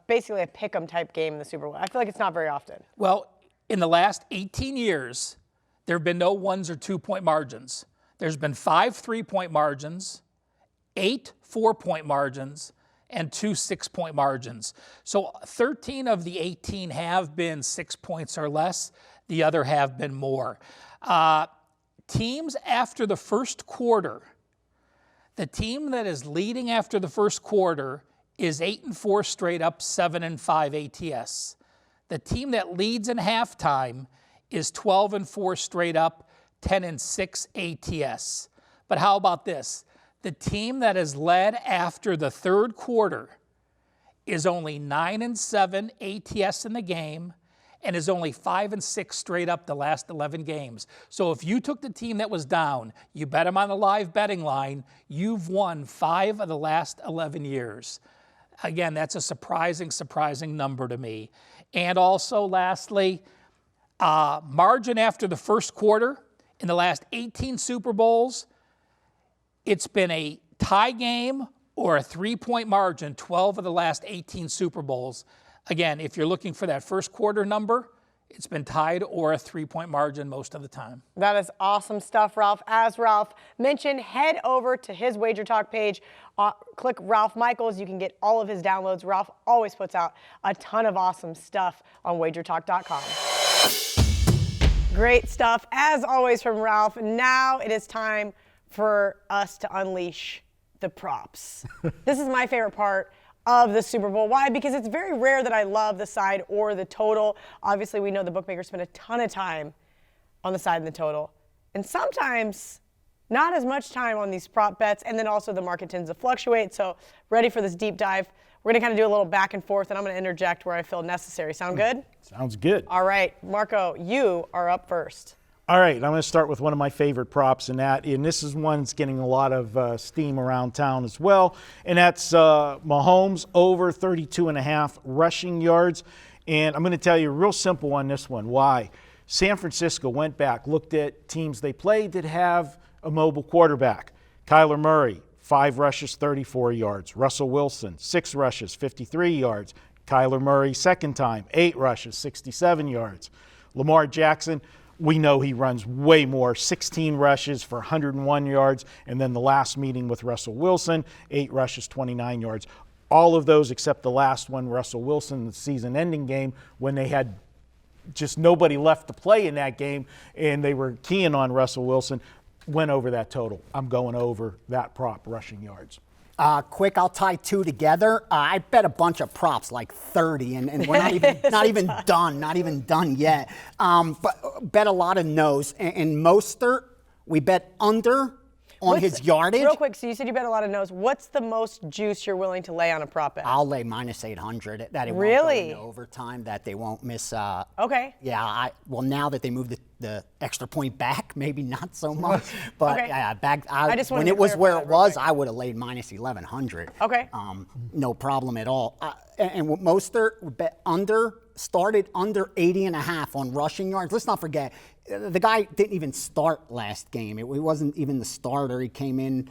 [SPEAKER 1] basically a pick'em type game in the Super Bowl? I feel like it's not very often.
[SPEAKER 6] Well, in the last 18 years, there have been no 1 or 2 point margins. There's been 5 3-point margins, 8 4-point margins, and 2 6-point margins. So 13 of the 18 have been 6 points or less. The other have been more. Teams after the first quarter, the team that is leading after the first quarter is 8-4 straight up, 7-5 ATS. The team that leads in halftime is 12-4 straight up, 10-6 ATS. But how about this? The team that is led after the third quarter is only 9-7 ATS in the game and is only 5-6 straight up the last 11 games. So if you took the team that was down, you bet them on the live betting line, you've won 5 of the last 11 years. Again, that's a surprising number to me. And also, lastly, margin after the first quarter in the last 18 Super Bowls, it's been a tie game or a 3-point margin 12 of the last 18 Super Bowls. Again, if you're looking for that first quarter number, it's been tied or a 3-point margin most of the time.
[SPEAKER 1] That is awesome stuff, Ralph. As Ralph mentioned, head over to his WagerTalk page. Click Ralph Michaels. You can get all of his downloads. Ralph always puts out a ton of awesome stuff on WagerTalk.com. Great stuff, as always, from Ralph. Now it is time for us to unleash the props. This is my favorite part of the Super Bowl. Why? Because it's very rare that I love the side or the total. Obviously, we know the bookmakers spend a ton of time on the side and the total. And sometimes not as much time on these prop bets, and then also the market tends to fluctuate. So ready for this deep dive. We're gonna kind of do a little back and forth, and I'm gonna interject where I feel necessary. Sound good?
[SPEAKER 2] Sounds good.
[SPEAKER 1] All right, Marco, you are up first.
[SPEAKER 2] All right, I'm going to start with one of my favorite props, and this is one that's getting a lot of steam around town as well, and that's Mahomes over 32.5 rushing yards. And I'm going to tell you real simple on this one. Why? San Francisco went back, looked at teams they played that have a mobile quarterback. Kyler Murray, 5 rushes, 34 yards. Russell Wilson, 6 rushes, 53 yards. Kyler Murray, second time, 8 rushes, 67 yards. Lamar Jackson, we know he runs way more, 16 rushes for 101 yards, and then the last meeting with Russell Wilson, 8 rushes, 29 yards. All of those except the last one, Russell Wilson, the season-ending game, when they had just nobody left to play in that game, and they were keying on Russell Wilson, went over that total. I'm going over that prop, rushing yards.
[SPEAKER 3] Quick, I'll tie 2 together. I bet a bunch of props, like 30, and we're not even done yet. But bet a lot of no's. And Mostert, we bet under on his yardage.
[SPEAKER 1] Real quick, so you said you bet a lot of no's. What's the most juice you're willing to lay on a prop bet?
[SPEAKER 3] I'll lay minus 800 that it won't
[SPEAKER 1] Really?
[SPEAKER 3] go into overtime, that they won't miss.
[SPEAKER 1] Okay.
[SPEAKER 3] Yeah, well, now that they moved the extra point back, maybe not so much. But
[SPEAKER 1] Okay.
[SPEAKER 3] yeah,
[SPEAKER 1] I just wanted
[SPEAKER 3] when
[SPEAKER 1] to
[SPEAKER 3] it was where
[SPEAKER 1] clarify
[SPEAKER 3] it
[SPEAKER 1] that real
[SPEAKER 3] was,
[SPEAKER 1] quick.
[SPEAKER 3] I would have laid minus 1100.
[SPEAKER 1] Okay.
[SPEAKER 3] No problem at all. And what Mostert started under 80.5 on rushing yards. Let's not forget, the guy didn't even start last game. He wasn't even the starter. He came in.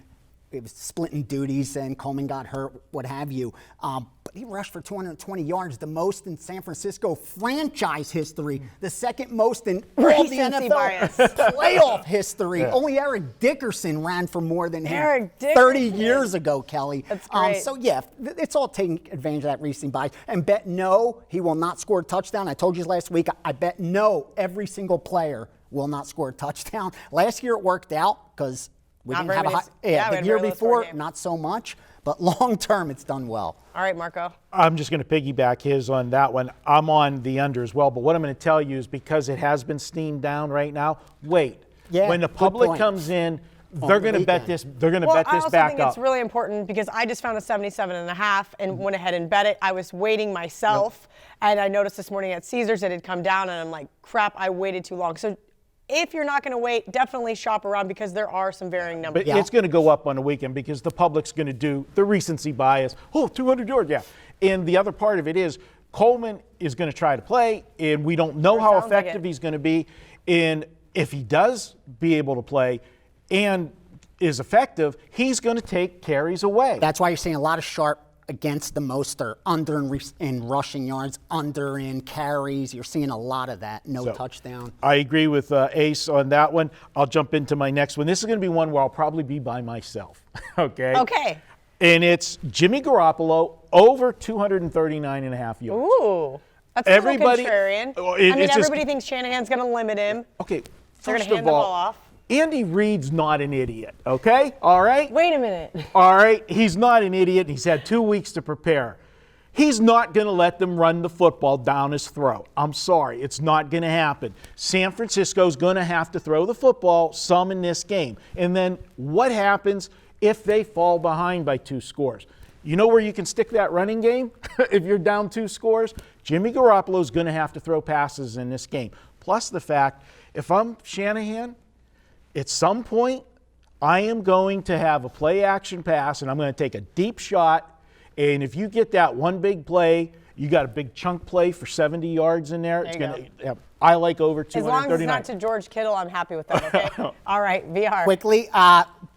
[SPEAKER 3] It was splitting duties, and Coleman got hurt, what have you. But he rushed for 220 yards, the most in San Francisco franchise history, the second most in all the
[SPEAKER 1] Recency
[SPEAKER 3] NFL
[SPEAKER 1] bias.
[SPEAKER 3] playoff history. Only Eric Dickerson ran for more than him
[SPEAKER 1] Eric
[SPEAKER 3] 30
[SPEAKER 1] Dickerson.
[SPEAKER 3] years ago, Kelly.
[SPEAKER 1] That's great.
[SPEAKER 3] So, yeah, it's all taking advantage of that recency bias. And bet no, he will not score a touchdown. I told you last week, I bet no, every single player will not score a touchdown. Last year it worked out because we
[SPEAKER 1] Not
[SPEAKER 3] didn't
[SPEAKER 1] very
[SPEAKER 3] have a
[SPEAKER 1] many-
[SPEAKER 3] high.
[SPEAKER 1] yeah, we
[SPEAKER 3] Yeah,
[SPEAKER 1] had
[SPEAKER 3] the
[SPEAKER 1] a
[SPEAKER 3] year
[SPEAKER 1] very low score
[SPEAKER 3] before,
[SPEAKER 1] game.
[SPEAKER 3] not so much. But long term, it's done well.
[SPEAKER 1] All right, Marco.
[SPEAKER 2] I'm just going to piggyback his on that one. I'm on the under as well, but what I'm going to tell you is because it has been steamed down right now, wait.
[SPEAKER 3] Yeah,
[SPEAKER 2] when the
[SPEAKER 3] good
[SPEAKER 2] public
[SPEAKER 3] point.
[SPEAKER 2] comes in,
[SPEAKER 3] On
[SPEAKER 2] they're
[SPEAKER 3] the
[SPEAKER 2] going to bet
[SPEAKER 3] weekend.
[SPEAKER 2] this. They're going to
[SPEAKER 1] Well,
[SPEAKER 2] bet
[SPEAKER 1] I
[SPEAKER 2] this
[SPEAKER 1] also
[SPEAKER 2] back
[SPEAKER 1] think
[SPEAKER 2] up.
[SPEAKER 1] it's really important because I just found a 77.5 and went ahead and bet it. I was waiting myself, and I noticed this morning at Caesars it had come down, and I'm like, crap, I waited too long. So if you're not going to wait, definitely shop around because there are some varying numbers.
[SPEAKER 2] But it's going to go up on the weekend because the public's going to do the recency bias. Oh, 200 yards, yeah. And the other part of it is Coleman is going to try to play, and we don't know how
[SPEAKER 1] sounds like
[SPEAKER 2] effective
[SPEAKER 1] it.
[SPEAKER 2] he's going to be. And if he does be able to play and is effective, he's going to take carries away.
[SPEAKER 3] That's why you're seeing a lot of sharp against the Mostert, under in rushing yards, under in carries. You're seeing a lot of that. No
[SPEAKER 2] So,
[SPEAKER 3] touchdown.
[SPEAKER 2] I agree with Ace on that one. I'll jump into my next one. This is going to be one where I'll probably be by myself. Okay?
[SPEAKER 1] Okay.
[SPEAKER 2] And it's Jimmy Garoppolo over 239.5 yards.
[SPEAKER 1] Ooh. That's
[SPEAKER 2] Everybody-
[SPEAKER 1] a little contrarian.
[SPEAKER 2] Oh,
[SPEAKER 1] I
[SPEAKER 2] it's
[SPEAKER 1] mean,
[SPEAKER 2] just-
[SPEAKER 1] everybody thinks Shanahan's going to limit him.
[SPEAKER 2] Okay,
[SPEAKER 1] They're
[SPEAKER 2] first
[SPEAKER 1] gonna
[SPEAKER 2] of
[SPEAKER 1] hand the
[SPEAKER 2] all,
[SPEAKER 1] ball off.
[SPEAKER 2] Andy Reid's not an idiot, okay? All right?
[SPEAKER 1] Wait a minute.
[SPEAKER 2] All right? He's not an idiot. He's had 2 weeks to prepare. He's not going to let them run the football down his throat. I'm sorry. It's not going to happen. San Francisco's going to have to throw the football some in this game. And then what happens if they fall behind by 2 scores? You know where you can stick that running game if you're down 2 scores? Jimmy Garoppolo's going to have to throw passes in this game. Plus the fact, if I'm Shanahan, at some point, I am going to have a play action pass and I'm going to take a deep shot. And if you get that one big play, you got a big chunk play for 70 yards in there.
[SPEAKER 1] There
[SPEAKER 2] It's
[SPEAKER 1] you
[SPEAKER 2] going to. I like over
[SPEAKER 1] As long as it's
[SPEAKER 2] 239.
[SPEAKER 1] not to George Kittle, I'm happy with that, okay? All right, VR.
[SPEAKER 3] Quickly,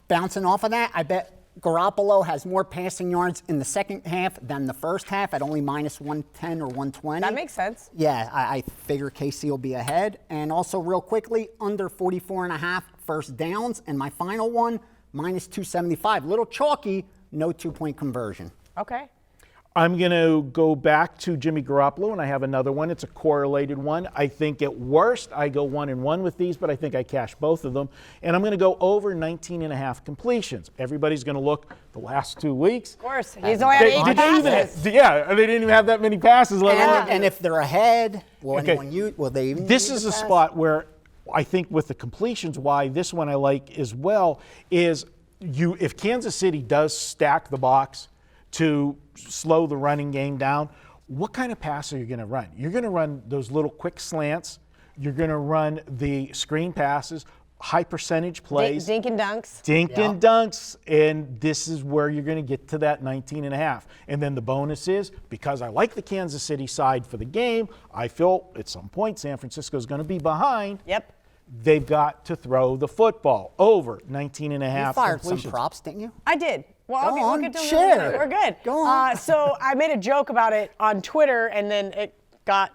[SPEAKER 3] bouncing off of that, I bet Garoppolo has more passing yards in the second half than the first half at only minus 110 or 120.
[SPEAKER 1] That makes sense.
[SPEAKER 3] Yeah, I figure KC will be ahead. And also, real quickly, under 44.5 first downs. And my final one, minus 275. Little chalky, no 2-point conversion.
[SPEAKER 1] Okay.
[SPEAKER 2] I'm going to go back to Jimmy Garoppolo, and I have another one. It's a correlated one. I think at worst, I go 1-1 with these, but I think I cash both of them. And I'm going to go over 19.5 completions. Everybody's going to look the last 2 weeks.
[SPEAKER 1] Of course. He's only had 8 passes.
[SPEAKER 2] They didn't even have that many passes.
[SPEAKER 3] And if they're ahead, will
[SPEAKER 2] Okay.
[SPEAKER 3] will they even
[SPEAKER 2] This
[SPEAKER 3] use
[SPEAKER 2] is
[SPEAKER 3] the
[SPEAKER 2] a
[SPEAKER 3] pass?
[SPEAKER 2] spot where I think with the completions, why this one I like as well is if Kansas City does stack the box to slow the running game down, what kind of pass are you going to run? You're going to run those little quick slants. You're going to run the screen passes, high percentage plays.
[SPEAKER 1] Dink and dunks.
[SPEAKER 2] Dink and dunks, and this is where you're going to get to that 19.5. And then the bonus is, because I like the Kansas City side for the game, I feel at some point San Francisco is going to be behind.
[SPEAKER 1] Yep.
[SPEAKER 2] They've got to throw the football over 19.5
[SPEAKER 3] You fired some
[SPEAKER 2] completions.
[SPEAKER 3] props, didn't you?
[SPEAKER 1] I did. Well,
[SPEAKER 3] Go
[SPEAKER 1] we'll
[SPEAKER 3] on,
[SPEAKER 1] get to them in a
[SPEAKER 3] share.
[SPEAKER 1] minute. We're good.
[SPEAKER 3] Go on.
[SPEAKER 1] So I made a joke about it on Twitter, and then it got,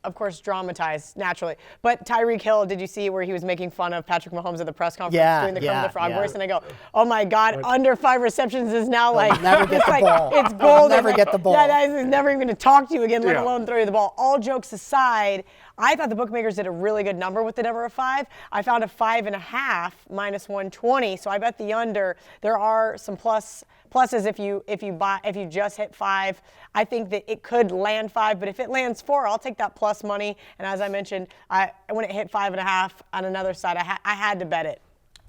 [SPEAKER 1] of course, dramatized naturally. But Tyreek Hill, did you see where he was making fun of Patrick Mahomes at the press conference doing the Kermit the Frog voice? And I go, oh my God, under 5 receptions is now like,
[SPEAKER 3] never get
[SPEAKER 1] it's
[SPEAKER 3] the
[SPEAKER 1] like,
[SPEAKER 3] ball.
[SPEAKER 1] it's
[SPEAKER 3] He'll
[SPEAKER 1] gold.
[SPEAKER 3] never get the ball.
[SPEAKER 1] Yeah, that is never even going to talk to you again, let
[SPEAKER 2] Yeah.
[SPEAKER 1] alone throw you the ball. All jokes aside, I thought the bookmakers did a really good number with the number of 5. I found a 5.5 minus 120, so I bet the under. There are some pluses if you just hit 5. I think that it could land 5, but if it lands 4, I'll take that plus money. And as I mentioned, when it hit 5.5 on another side, I had to bet it.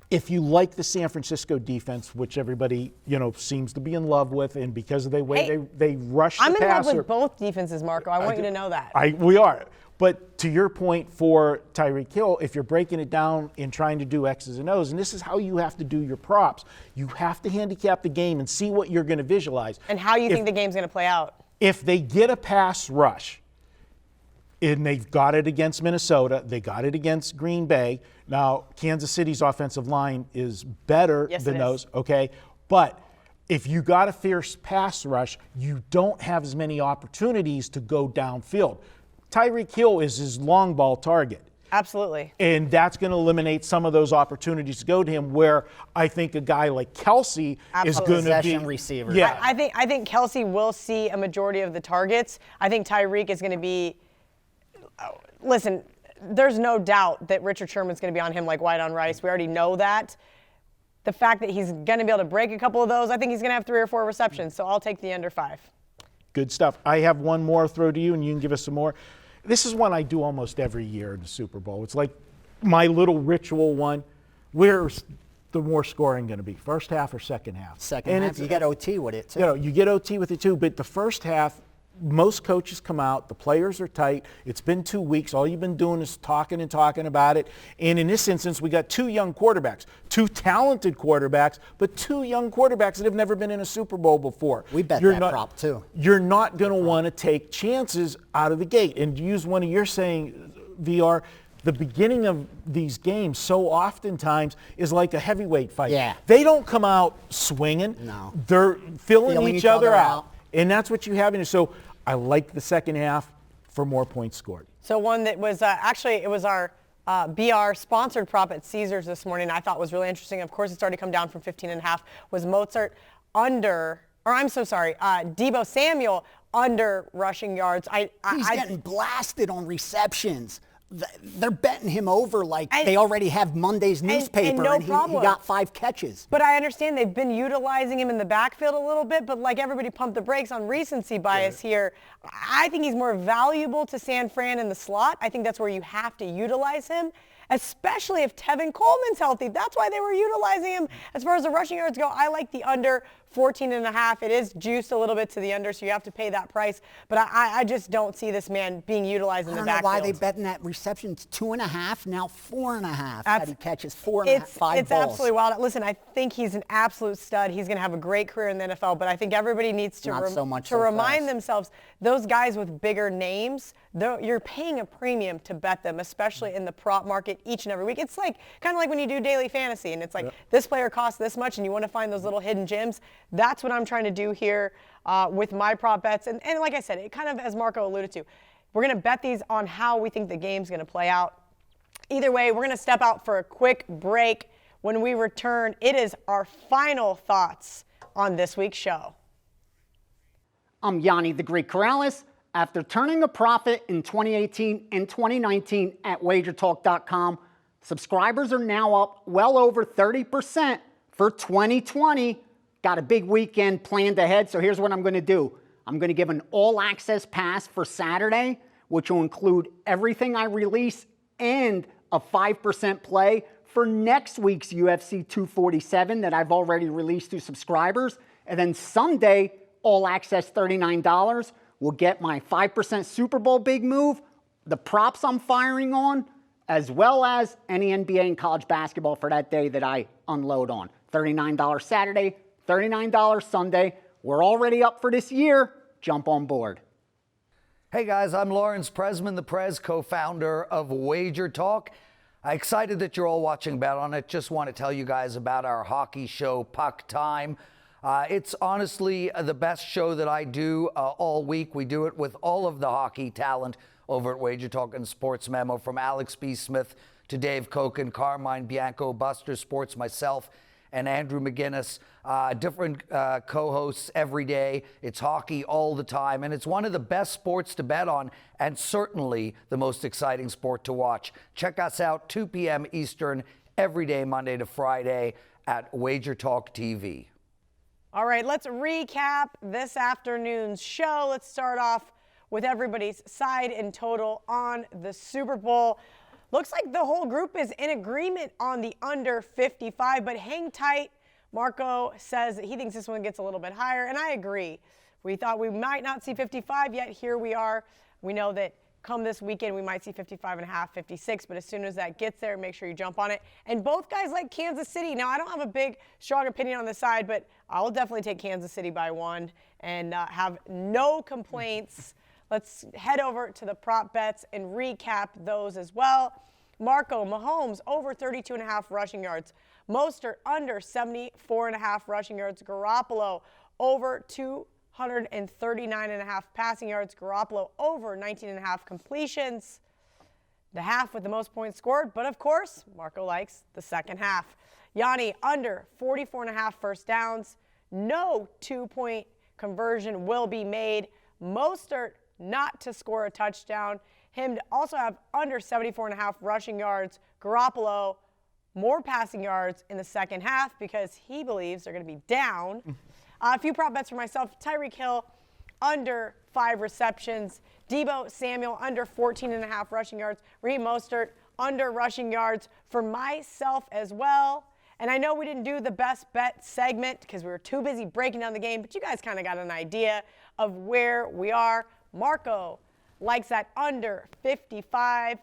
[SPEAKER 2] if you like the San Francisco defense, which everybody, seems to be in love with, and because of the way they rush the passer.
[SPEAKER 1] I'm in love with both defenses, Marco. I want you to know that.
[SPEAKER 2] We are. But to your point for Tyreek Hill, if you're breaking it down and trying to do X's and O's, and this is how you have to do your props, you have to handicap the game and see what you're going to visualize.
[SPEAKER 1] And how you think the game's going to play out.
[SPEAKER 2] If they get a pass rush, and they've got it against Minnesota, they got it against Green Bay. Now, Kansas City's offensive line is better than those, okay? But if you got a fierce pass rush, you don't have as many opportunities to go downfield. Tyreek Hill is his long ball target.
[SPEAKER 1] Absolutely.
[SPEAKER 2] And that's going to eliminate some of those opportunities to go to him, where I think a guy like Kelsey is going to be
[SPEAKER 3] receiver.
[SPEAKER 2] Yeah.
[SPEAKER 1] I think Kelsey will see a majority of the targets. I think Tyreek is going to be listen, there's no doubt that Richard Sherman's going to be on him like white on rice. We already know that. The fact that he's going to be able to break a couple of those, I think he's going to have 3 or 4 receptions. So I'll take the under 5.
[SPEAKER 2] Good stuff. I have one more throw to you, and you can give us some more. This is one I do almost every year in the Super Bowl. It's like my little ritual one. Where's the more scoring going to be, first half or second half?
[SPEAKER 3] Second half. You get OT with it, too.
[SPEAKER 2] You get OT with it, too. But the first half, most coaches come out. The players are tight. It's been 2 weeks. All you've been doing is talking and talking about it. And in this instance, we got 2 young quarterbacks, 2 talented quarterbacks, but 2 young quarterbacks that have never been in a Super Bowl before.
[SPEAKER 3] We bet that prop, too.
[SPEAKER 2] You're not going to want to take chances out of the gate. And to use one of your saying, VR, the beginning of these games so oftentimes is like a heavyweight fight.
[SPEAKER 3] Yeah.
[SPEAKER 2] They don't come out swinging.
[SPEAKER 3] No.
[SPEAKER 2] They're filling each other out. And that's what you have in it. So I like the second half for more points scored.
[SPEAKER 1] So one that was it was our BR sponsored prop at Caesars this morning. I thought was really interesting. Of course, it's already come down from 15.5. Was Mozart Deebo Samuel under rushing yards.
[SPEAKER 3] He's getting blasted on receptions. They're betting him over like they already have Monday's newspaper, and he got 5 catches.
[SPEAKER 1] But I understand they've been utilizing him in the backfield a little bit, but like everybody pumped the brakes on recency bias here. I think he's more valuable to San Fran in the slot. I think that's where you have to utilize him, especially if Tevin Coleman's healthy. That's why they were utilizing him. As far as the rushing yards go, I like the under 14.5. It is juiced a little bit to the under, so you have to pay that price. But I just don't see this man being utilized in the backfield.
[SPEAKER 3] I don't know why they betting that receptions 2.5, now 4.5. That he catches 4.5, 5 balls.
[SPEAKER 1] It's absolutely wild. Listen, I think he's an absolute stud. He's going to have a great career in the NFL, but I think everybody needs to remind themselves, those guys with bigger names, you're paying a premium to bet them, especially in the prop market each and every week. It's like kind of like when you do daily fantasy, and it's like this player costs this much, and you want to find those little hidden gems. That's what I'm trying to do here with my prop bets. And like I said, it kind of, as Marco alluded to, we're going to bet these on how we think the game's going to play out. Either way, we're going to step out for a quick break. When we return, it is our final thoughts on this week's show.
[SPEAKER 3] I'm Gianni the Greek Corrales. After turning a profit in 2018 and 2019 at WagerTalk.com, subscribers are now up well over 30% for 2020. Got a big weekend planned ahead, so here's what I'm going to do. I'm going to give an all-access pass for Saturday, which will include everything I release and a 5% play for next week's UFC 247 that I've already released to subscribers. And then Sunday, all-access $39 will get my 5% Super Bowl big move, the props I'm firing on, as well as any NBA and college basketball for that day that I unload on. $39 Saturday, $39 Sunday. We're already up for this year. Jump on board.
[SPEAKER 7] Hey guys, I'm Lawrence Presman, the Prez co-founder of WagerTalk. Excited that you're all watching Bet On It. Just want to tell you guys about our hockey show, Puck Time. It's honestly the best show that I do all week. We do it with all of the hockey talent over at WagerTalk and Sports Memo, from Alex B. Smith to Dave Koken, Carmine Bianco, Buster Sports, myself, and Andrew McGinnis. Different co-hosts every day. It's hockey all the time, and it's one of the best sports to bet on, and certainly the most exciting sport to watch. Check us out 2 p.m. Eastern every day, Monday to Friday, at WagerTalk TV.
[SPEAKER 1] All right, let's recap this afternoon's show. Let's start off with everybody's side and total on the Super Bowl. looks like the whole group is in agreement on the under 55, but hang tight. Marco says that he thinks this one gets a little bit higher, and I agree. We thought we might not see 55 yet. Here we are. We know that come this weekend, we might see 55.5, 56, but as soon as that gets there, make sure you jump on it. And both guys like Kansas City. Now, I don't have a big, strong opinion on the side, but I'll definitely take Kansas City by 1 and have no complaints. Let's head over to the prop bets and recap those as well. Marco, Mahomes, over 32.5 rushing yards. Mostert, under 74.5 rushing yards. Garoppolo, over 239.5 passing yards. Garoppolo, over 19.5 completions. The half with the most points scored, but of course, Marco likes the second half. Gianni, under 44.5 first downs. No 2-point conversion will be made. Mostert, not to score a touchdown. Him to also have under 74.5 rushing yards. Garoppolo, more passing yards in the second half because he believes they're going to be down. A few prop bets for myself. Tyreek Hill, under 5 receptions. Deebo Samuel, under 14.5 rushing yards. Raheem Mostert, under rushing yards for myself as well. And I know we didn't do the best bet segment because we were too busy breaking down the game, but you guys kind of got an idea of where we are. Marco likes that under 55.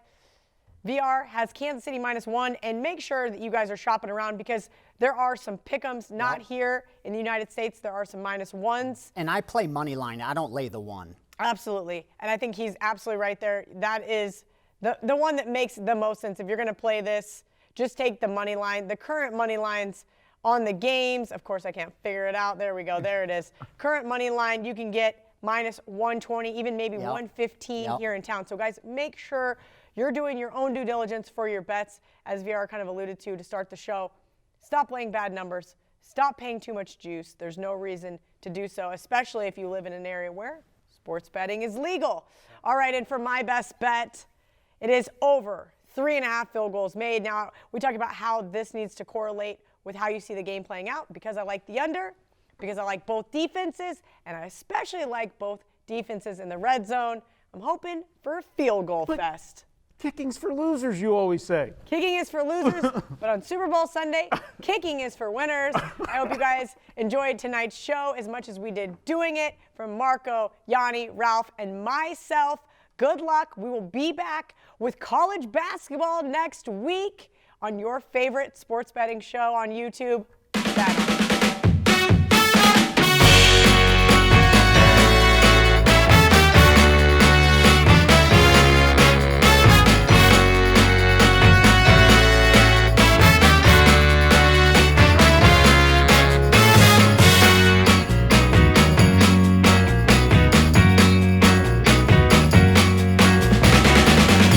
[SPEAKER 1] VR has Kansas City -1, and make sure that you guys are shopping around because there are some pick'ems not here in the United States. There are some -1s.
[SPEAKER 3] And I play money line. I don't lay the 1.
[SPEAKER 1] Absolutely, and I think he's absolutely right there. That is the one that makes the most sense. If you're going to play this, just take the money line. The current money lines on the games, of course, I can't figure it out. There we go. There it is. Current money line, you can get -120, even maybe 115 here in town. So, guys, make sure you're doing your own due diligence for your bets, as VR kind of alluded to start the show. Stop laying bad numbers. Stop paying too much juice. There's no reason to do so, especially if you live in an area where sports betting is legal. All right, and for my best bet, it is over 3.5 field goals made. Now, we talked about how this needs to correlate with how you see the game playing out because I like the under, because I like both defenses, and I especially like both defenses in the red zone. I'm hoping for a field goal fest.
[SPEAKER 2] Kicking's for losers, you always say.
[SPEAKER 1] Kicking is for losers, but on Super Bowl Sunday, kicking is for winners. I hope you guys enjoyed tonight's show as much as we did doing it. From Marco, Gianni, Ralph, and myself, good luck. We will be back with college basketball next week on your favorite sports betting show on YouTube.